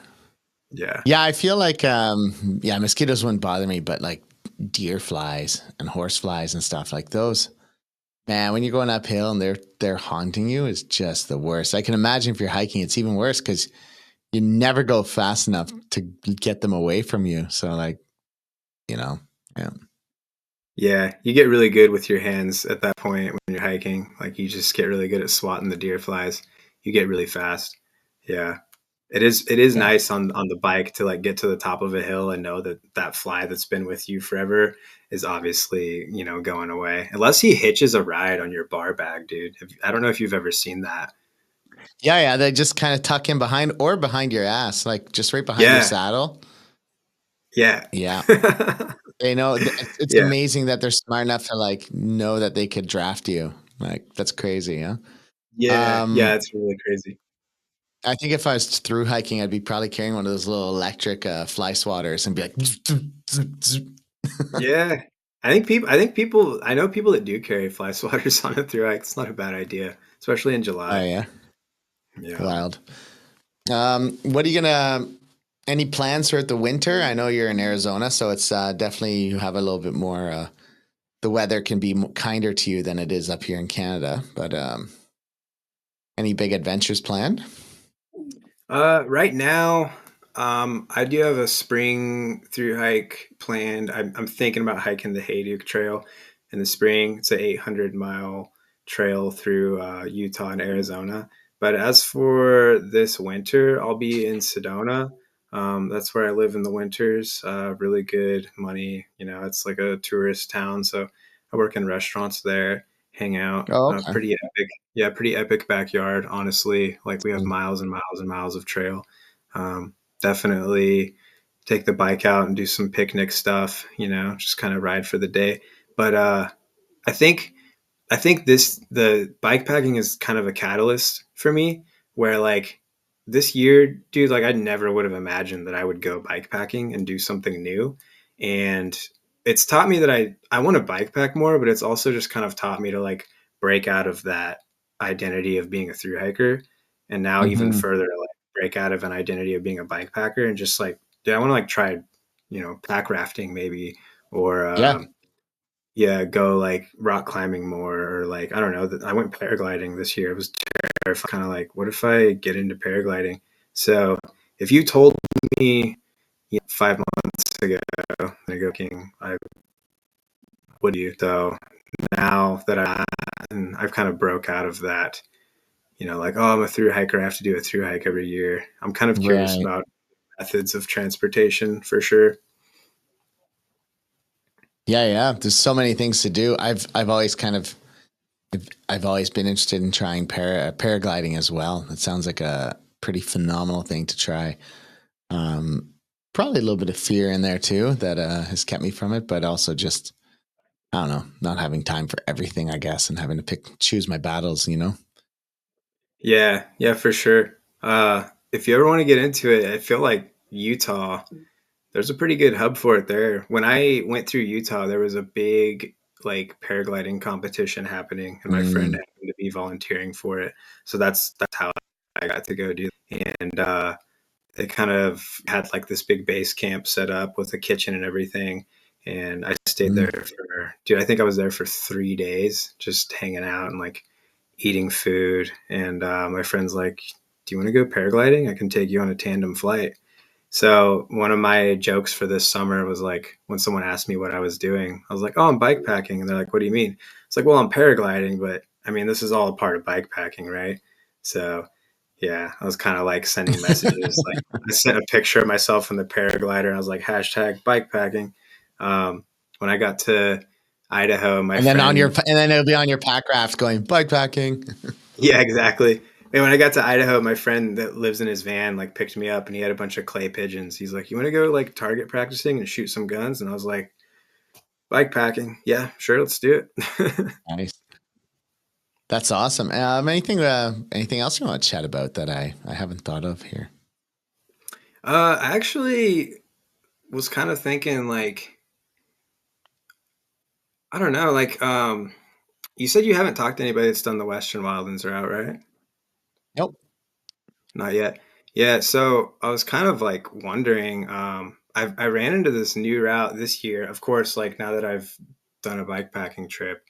Yeah. Yeah, I feel like mosquitoes wouldn't bother me, but like deer flies and horse flies and stuff like those, man, when you're going uphill and they're haunting you is just the worst. I can imagine if you're hiking, it's even worse because you never go fast enough to get them away from you. So like, yeah. Yeah, you get really good with your hands at that point when you're hiking. Like you just get really good at swatting the deer flies. You get really fast. Yeah. It is Yeah. nice on the bike to like get to the top of a hill and know that that fly that's been with you forever is obviously, going away. Unless he hitches a ride on your bar bag, dude. I don't know if you've ever seen that. Yeah, yeah. They just kind of tuck in behind or behind your ass, like just right behind your Yeah. saddle. Yeah. Yeah. They know it's Yeah. amazing that they're smart enough to like know that they could draft you. Like that's crazy, yeah. Yeah. Yeah, Um, it's really crazy. I think if I was through hiking, I'd be probably carrying one of those little electric fly swatters and be like, Yeah. I think people I know people that do carry fly swatters on it through hike. It's not a bad idea, especially in oh July. yeah, Yeah. wild. What are you gonna? Any plans throughout the winter? I know you're in Arizona, so it's definitely you have a little bit more. The weather can be kinder to you than it is up here in Canada. But any big adventures planned? Right now, I do have a spring through hike planned. I'm thinking about hiking the Hayduke Trail in the spring. It's an 800-mile trail through Utah and Arizona. But as for this winter, I'll be in Sedona. That's where I live in the winters. Really good money. It's like a tourist town. So I work in restaurants there, hang out. Oh, okay. Pretty epic. Yeah, pretty epic backyard, honestly. Like we have Mm. miles and miles and miles of trail. Definitely take the bike out and do some picnic stuff, just kind of ride for the day. But I think the bike packing is kind of a catalyst for me where like this year, dude, like I never would have imagined that I would go bike packing and do something new. And it's taught me that I want to bike pack more, but it's also just kind of taught me to like break out of that identity of being a thru hiker. And now even Mm-hmm. further, like break out of an identity of being a bike packer and just like, dude, I want to like try, pack rafting maybe, or, Yeah. yeah, go like rock climbing more, or like I don't know. I went paragliding this year. It was terrifying. Kind of like, what if I get into paragliding? So if you told me 5 months ago, I would you. So now that I've kind of broke out of that, like, oh, I'm a thru hiker. I have to do a thru hike every year. I'm kind of curious Right. about methods of transportation for sure. Yeah, yeah. There's so many things to do. I've always been interested in trying paragliding as well. It sounds like a pretty phenomenal thing to try. Probably a little bit of fear in there too that has kept me from it, but also just I don't know, not having time for everything, I guess, and having to choose my battles. Yeah, yeah, for sure. If you ever want to get into it, I feel like Utah, there's a pretty good hub for it there. When I went through Utah, there was a big like paragliding competition happening, and my friend Mm, happened to be volunteering for it. So that's how I got to go do it. And they kind of had like this big base camp set up with a kitchen and everything. And I stayed there mm. for, dude, I think I was there for 3 days, just hanging out and like eating food. And my friend's like, "Do you want to go paragliding? I can take you on a tandem flight." So one of my jokes for this summer was like, when someone asked me what I was doing, I was like, "Oh, I'm bike packing." And they're like, "What do you mean?" It's like, "Well, I'm paragliding, but I mean, this is all a part of bike packing, right?" So yeah, I was kind of like sending messages. Like I sent a picture of myself in the paraglider and I was like, hashtag bike packing. When I got to Idaho, my friend, And then it'll be on your pack raft going bike packing. yeah, exactly. And when I got to Idaho, my friend that lives in his van like picked me up and he had a bunch of clay pigeons. He's like, "You want to go like target practicing and shoot some guns?" And I was like, "Bike packing. Yeah, sure, let's do it." Nice. That's awesome. Anything else you want to chat about that I haven't thought of here? I actually was kind of thinking like, I don't know, like you said you haven't talked to anybody that's done the Western Wildlands route, right? Nope. Not yet. Yeah, so I was kind of like wondering, I ran into this new route this year. Of course, like now that I've done a bike packing trip,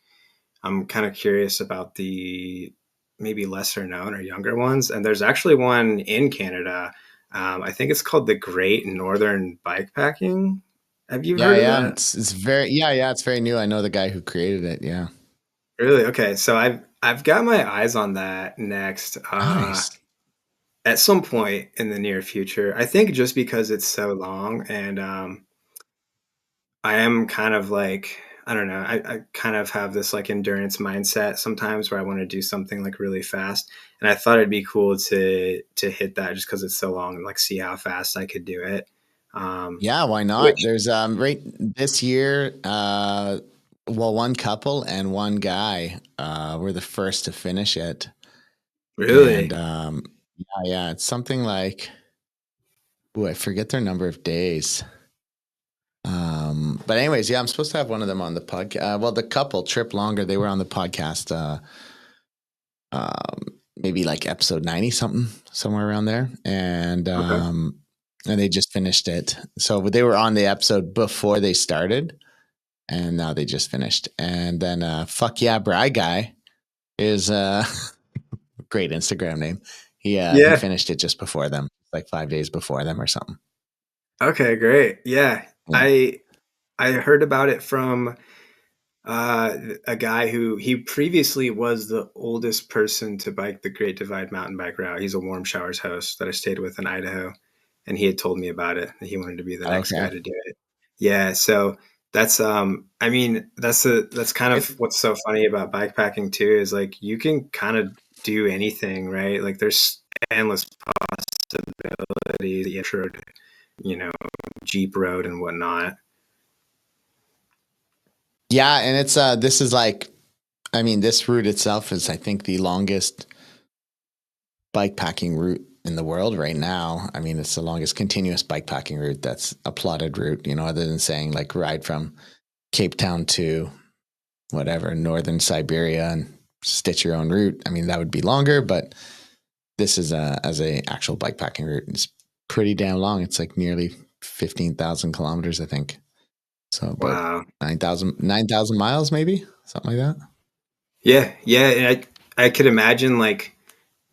I'm kind of curious about the maybe lesser known or younger ones. And there's actually one in Canada. I think it's called the Great Northern Bikepacking. Have you Yeah, heard of yeah. that? It's very yeah. It's very new. I know the guy who created it. Yeah. Really? Okay. So I've got my eyes on that next. Nice. At some point in the near future. I think just because it's so long and I am kind of like, I don't know, I kind of have this like endurance mindset sometimes where I want to do something like really fast. And I thought it'd be cool to hit that just because it's so long and like see how fast I could do it. Yeah, why not? Which There's right this year, well, one couple and one guy were the first to finish it. And really, yeah, it's something like I forget their number of days. But anyways, yeah, I'm supposed to have one of them on the podcast. Well, the couple Trip Longer, they were on the podcast maybe like episode 90 something, somewhere around there. okay. And they just finished it. So they were on the episode before they started, and now they just finished. And then Fuck Yeah Bry Guy is a great Instagram name. He Yeah. finished it just before them, like 5 days before them or something. Okay, great. Yeah. Yeah. I heard about it from a guy who he previously was the oldest person to bike the Great Divide mountain bike route. He's a Warm Showers host that I stayed with in Idaho, and he had told me about it. That he wanted to be the next Okay. guy to do it. Yeah, so that's I mean that's kind of It, what's so funny about bikepacking too is like you can kind of do anything, right? Like there's endless possibilities. The intro, you know, Jeep road and whatnot. Yeah, and it's this is like, I mean, this route itself is, I think, the longest bikepacking route in the world right now. I mean, it's the longest continuous bikepacking route that's a plotted route, you know, other than saying like ride from Cape Town to whatever, northern Siberia and stitch your own route. I mean, that would be longer, but this is as a actual bikepacking route. It's pretty damn long. It's like nearly 15,000 kilometers, I think. So about Wow. 9,000 miles, maybe something like that. Yeah. Yeah. And I could imagine like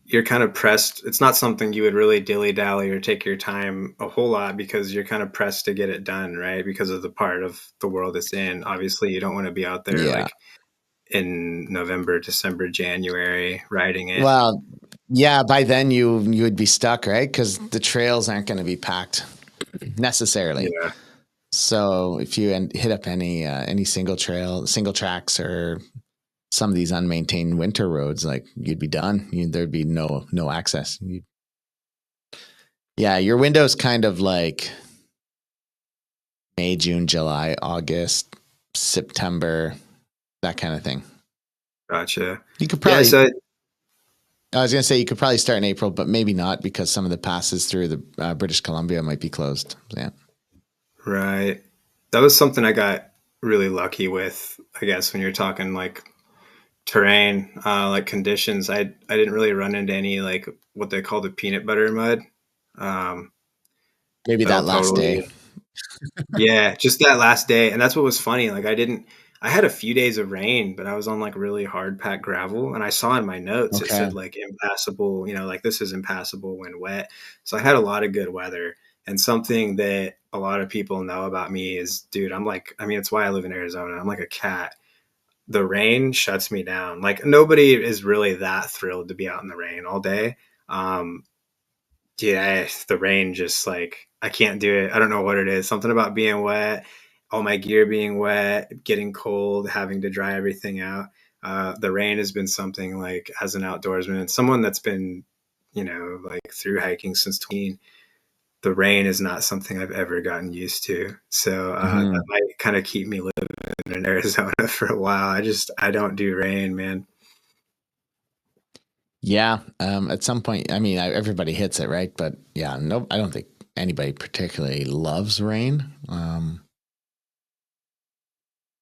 you're kind of pressed. It's not something you would really dilly dally or take your time a whole lot because you're kind of pressed to get it done, right? Because of the part of the world it's in. Obviously, you don't want to be out there Yeah. like in November, December, January riding it. Well, yeah, by then you would be stuck, right? Because the trails aren't going to be packed necessarily. Yeah. So if you hit up any single tracks, or some of these unmaintained winter roads, like you'd be done. There'd be no access. Yeah, your window's kind of like May, June, July, August, September, that kind of thing. Gotcha. You could probably. Yeah, so I was going to say you could probably start in April, but maybe not because some of the passes through the British Columbia might be closed. Yeah. right. That was something I got really lucky with, I guess, when you're talking like terrain, like conditions. I didn't really run into any like what they call the peanut butter mud. Um, Maybe that'll that last day. totally, yeah, just that last day. And that's what was funny. Like I had a few days of rain, but I was on like really hard packed gravel. And I saw in my notes, it Okay. said like impassable, like this is impassable when wet. So I had a lot of good weather. And something that a lot of people know about me is, dude, I'm like, I mean, it's why I live in Arizona. I'm like a cat. The rain shuts me down. Like nobody is really that thrilled to be out in the rain all day. Um, yeah, the rain just like I can't do it. I don't know what it is. Something about being wet, all my gear being wet, getting cold, having to dry everything out. The rain has been something like as an outdoorsman and someone that's been, like through hiking since 20. The rain is not something I've ever gotten used to. So that Mm-hmm. might kind of keep me living in Arizona for a while. I don't do rain, man. Yeah. At some point, I mean, everybody hits it, right? But yeah, no, I don't think anybody particularly loves rain.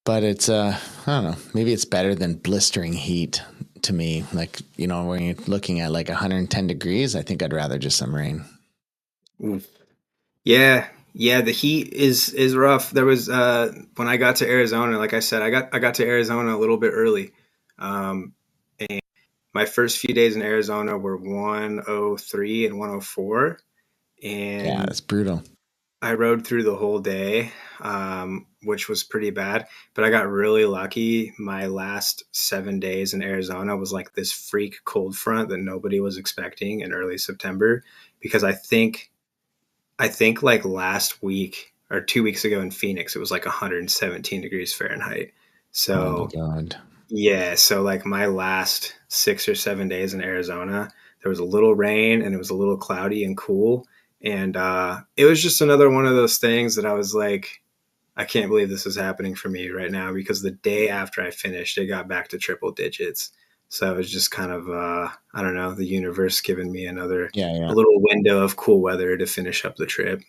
But it's, I don't know, maybe it's better than blistering heat to me. Like, when you're looking at like 110 degrees, I think I'd rather just some rain. Oof. Yeah, yeah, the heat is rough. There was when I got to Arizona, like I said, I got to Arizona a little bit early. Um, my first few days in Arizona were 103 and 104, Yeah, and that's brutal. I rode through the whole day, which was pretty bad. But I got really lucky. My last 7 days in Arizona was like this freak cold front that nobody was expecting in early September, because I think like last week or 2 weeks ago in Phoenix, it was like 117 degrees Fahrenheit. Oh my So God. yeah, so like my last 6 or 7 days in Arizona, there was a little rain and it was a little cloudy and cool. And it was just another one of those things that I was like, I can't believe this is happening for me right now, because the day after I finished, it got back to triple digits. So it was just kind of, I don't know, the universe giving me Yeah, a yeah. little window of cool weather to finish up the trip.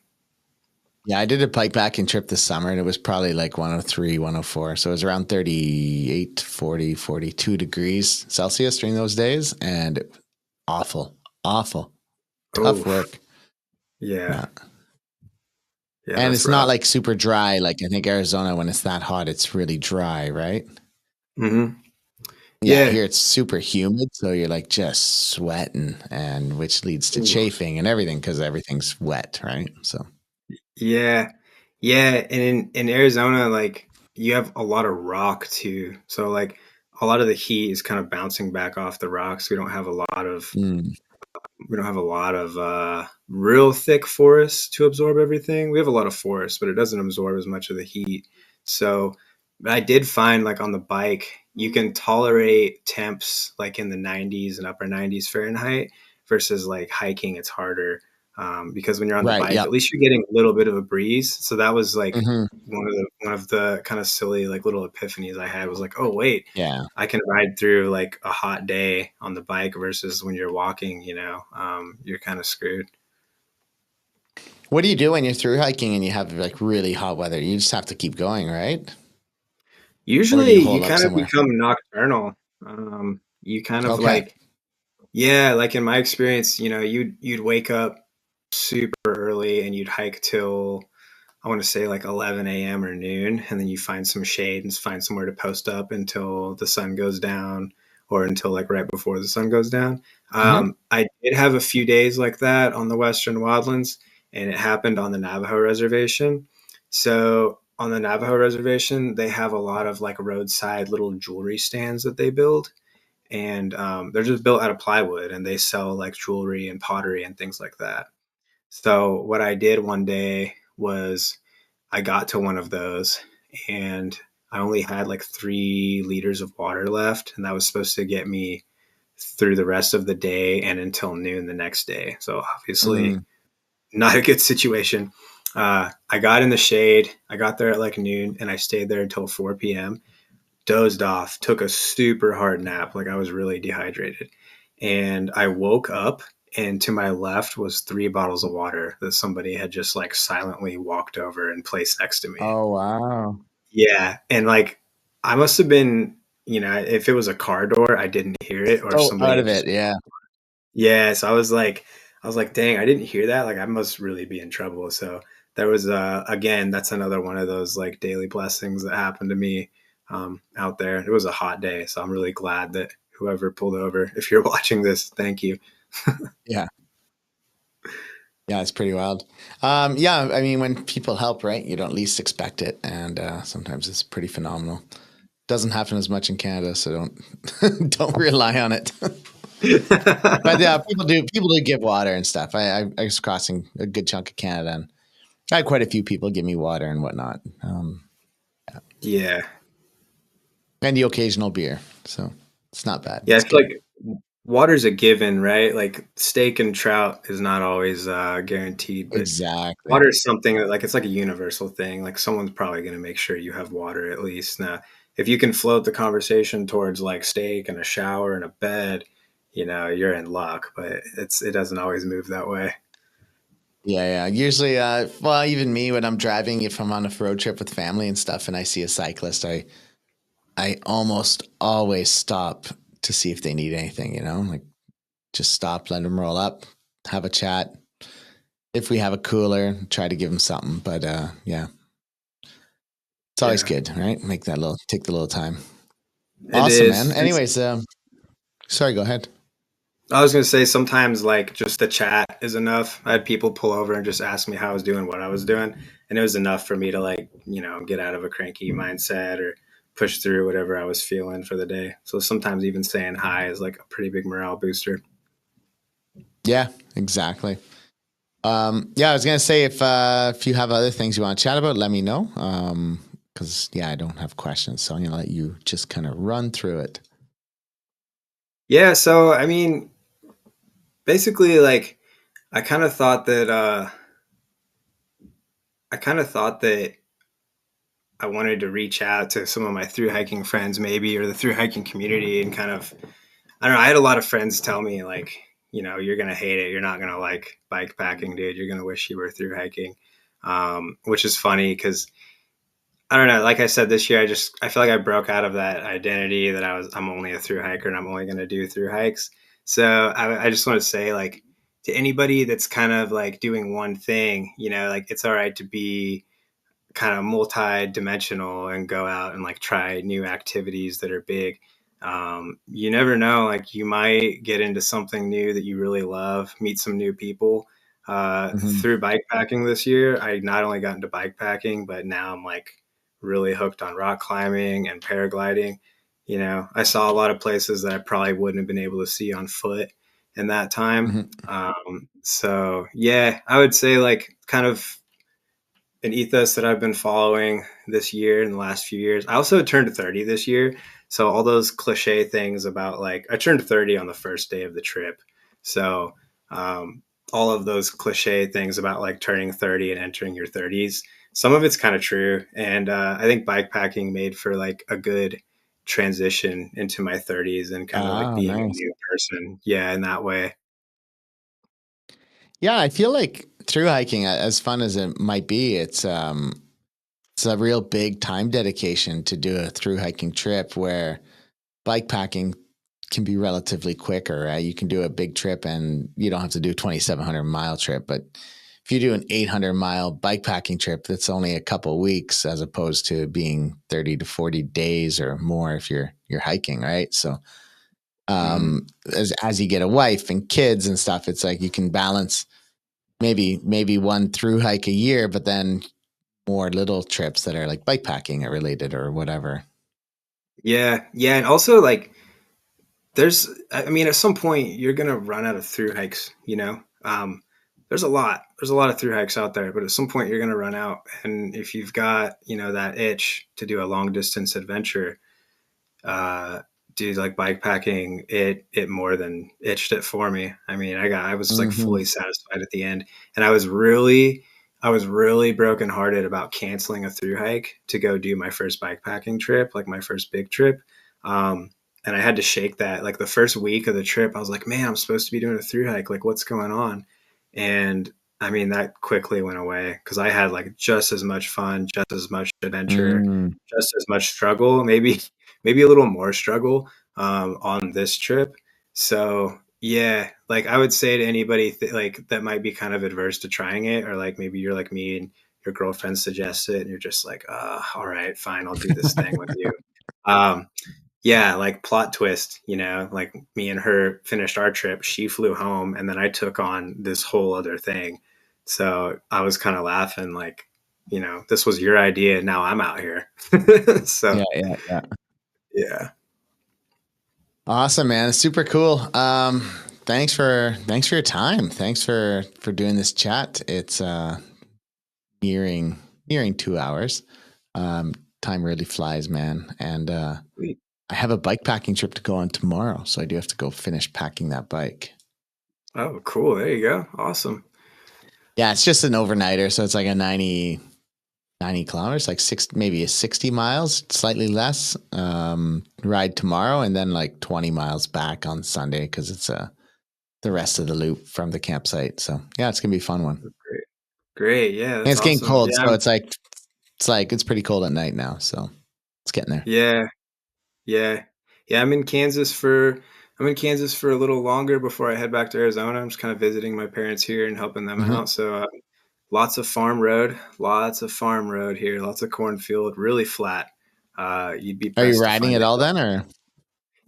Yeah, I did a bikepacking trip this summer and it was probably like 103, 104. So it was around 38, 40, 42 degrees Celsius during those days. And awful, awful, tough Oh, work. yeah. Yeah. Yeah, And that's it's not rough. like super dry. Like I think Arizona, when it's that hot, it's really dry, right? Hmm. Yeah, Yeah. here it's super humid. So you're like just sweating, and which leads to Ooh. chafing and everything because everything's wet, right? So, Yeah. Yeah. And in Arizona, like you have a lot of rock too. So like a lot of the heat is kind of bouncing back off the rocks. mm, We don't have a lot of real thick forests to absorb everything. We have a lot of forests, but it doesn't absorb as much of the heat. So, but I did find like on the bike, you can tolerate temps like in the 90s and upper 90s Fahrenheit versus like hiking, it's harder. Because when you're on the Right. bike, Yep. at least you're getting a little bit of a breeze. So that was like Hmm. one of the kind of silly like little epiphanies I had was like, oh wait, Yeah. I can ride through like a hot day on the bike versus when you're walking, you're kind of screwed. What do you do when you're through hiking and you have like really hot weather? You just have to keep going, right? Or do Usually you you hold up kind of somewhere? become nocturnal. You kind of Okay. like, yeah, like in my experience, you'd wake up super early and you'd hike till I want to say like 11 a.m. or noon, and then you find some shade and find somewhere to post up until the sun goes down or until like right before the sun goes down. Hmm. I did have a few days like that on the Western Wildlands, and it happened on the Navajo reservation. So on the Navajo reservation, they have a lot of like roadside little jewelry stands that they build, and they're just built out of plywood, and they sell like jewelry and pottery and things like that. So what I did one day was I got to one of those and I only had like 3 liters of water left, and that was supposed to get me through the rest of the day and until noon the next day. So obviously, Mm. not a good situation. I got in the shade. I got there at like noon, and I stayed there until 4 p.m. Dozed off, took a super hard nap, like I was really dehydrated, and I woke up. And to my left was 3 bottles of water that somebody had just like silently walked over and placed next to me. Oh, wow. Yeah, and, like, I must have been if it was a car door, I didn't hear it, or if So somebody out had of just it. Yeah. yeah, so I was like, "Dang, I didn't hear that, like, I must really be in trouble." So, there was, again, that's another one of those, like, daily blessings that happened to me, out there. It was a hot day, so I'm really glad that whoever pulled over, if you're watching this, thank you. Yeah. Yeah. It's pretty wild. Yeah. I mean, when people help, right, you don't least expect it. And sometimes it's pretty phenomenal. Doesn't happen as much in Canada, so don't rely on it. But yeah, people do give water and stuff. I was crossing a good chunk of Canada, and I had quite a few people give me water and whatnot, Yeah. and the occasional beer. So it's not bad. Yeah, I It's feel good. like water's a given, right? Like steak and trout is not always guaranteed, but Exactly. water is something that like it's like a universal thing. Like someone's probably going to make sure you have water at least. Now, if you can float the conversation towards like steak and a shower and a bed, you're in luck. But it doesn't always move that way. Yeah, yeah. Usually, well, even me when I'm driving, if I'm on a road trip with family and stuff, and I see a cyclist, I almost always stop to see if they need anything. Like just stop, let them roll up, have a chat. If we have a cooler, try to give them something. But yeah, it's always Yeah, good, right? Take the little time. it Awesome, man. is. And Anyways, sorry, go ahead. I was gonna say sometimes like just the chat is enough. I had people pull over and just ask me how I was doing, what I was doing, and it was enough for me to like get out of a cranky mindset or push through whatever I was feeling for the day. So sometimes even saying hi is like a pretty big morale booster. Yeah, exactly. Yeah, I was gonna say if you have other things you want to chat about, let me know. Because yeah, I don't have questions, so I'm gonna let you just kind of run through it. Yeah, so I mean, basically, like I kind of thought that I kind of thought that I wanted to reach out to some of my through hiking friends, maybe, or the through hiking community, and kind of I don't know. I had a lot of friends tell me like, you're gonna hate it. You're not gonna like bike packing, dude. You're gonna wish you were through hiking, which is funny because I don't know. Like I said, this year I feel like I broke out of that identity that I'm only a through hiker and I'm only gonna do through hikes. So I just want to say like to anybody that's kind of like doing one thing, like it's all right to be kind of multi-dimensional and go out and like try new activities that are big. You never know, like you might get into something new that you really love, meet some new people. Hmm. Through bike packing this year, I not only got into bike packing, but now I'm like really hooked on rock climbing and paragliding. I saw a lot of places that I probably wouldn't have been able to see on foot in that time. Hmm. So yeah, I would say like kind of an ethos that I've been following this year in the last few years. I also turned 30 this year. So all those cliche things about like I turned 30 on the first day of the trip. So all of those cliche things about like turning 30 and entering your 30s. Some of it's kind of true. And I think bikepacking made for like a good transition into my 30s and kind of like Oh, being a nice. new person. Yeah, in that way. Yeah, I feel like through hiking, as fun as it might be, it's a real big time dedication to do a through hiking trip where bike packing can be relatively quicker, right? You can do a big trip and you don't have to do a 2,700-mile trip. But if you do an 800-mile bike packing trip, that's only a couple of weeks as opposed to being 30 to 40 days or more if you're hiking, right? So Mm. as you get a wife and kids and stuff, it's like you can balance maybe one through hike a year, but then more little trips that are like bike packing or related or whatever. Yeah. Yeah. And also like I mean, at some point you're going to run out of through hikes, you know? There's a lot of through hikes out there, but at some point you're going to run out. And if you've got, you know, that itch to do a long distance adventure, uh, dude, like bike packing, it more than itched it for me. I mean, I was like Mm-hmm. fully satisfied at the end, and I was really brokenhearted about canceling a through hike to go do my first bike packing trip, like my first big trip. Um, and I had to shake that. Like the first week of the trip, I was like, man, I'm supposed to be doing a through hike. Like, what's going on? And I mean, that quickly went away because I had like just as much fun, just as much adventure, Mm. just as much struggle, maybe a little more struggle on this trip. So yeah, like I would say to anybody like that might be kind of adverse to trying it, or like maybe you're like me and your girlfriend suggests it, and you're just like, all right, fine, I'll do this thing with you. Um, yeah, like plot twist, you know, like me and her finished our trip. She flew home, and then I took on this whole other thing. So I was kind of laughing, like, you know, this was your idea, and now I'm out here. So Yeah, yeah, yeah. yeah. Awesome, man. Super cool. Thanks for your time. Thanks for doing this chat. It's nearing nearing 2 hours. Um, Time really flies, man. And I have a bike packing trip to go on tomorrow, so I do have to go finish packing that bike. Oh, cool. There you go. Awesome. Yeah, it's just an overnighter, so it's like a 90 kilometers, like maybe a 60 miles, slightly less. Ride tomorrow, and then like 20 miles back on Sunday because it's the rest of the loop from the campsite. So yeah, it's gonna be a fun one. Great. Great. Yeah, And that's it's getting awesome. cold, so it's pretty cold at night now. So it's getting there. Yeah. Yeah. Yeah, I'm in Kansas for a little longer before I head back to Arizona. I'm just kind of visiting my parents here and helping them Mm-hmm. out. So lots of farm road here, lots of cornfield, really flat. You'd be Are you pressed to riding find at a all hill. then, or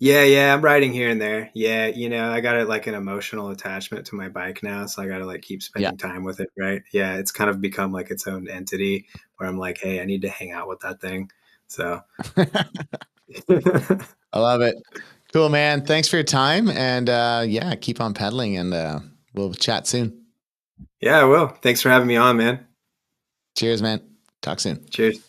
Yeah, yeah, I'm riding here and there. Yeah, you know, I got it like an emotional attachment to my bike now, so I got to like keep yeah? spending time with it, right? Yeah, it's kind of become like its own entity where I'm like, hey, I need to hang out with that thing. So, I love it. Cool, man. Thanks for your time, and yeah, keep on pedaling, and we'll chat soon. yeah, I will. Thanks for having me on, man. Cheers, man. Talk soon. Cheers.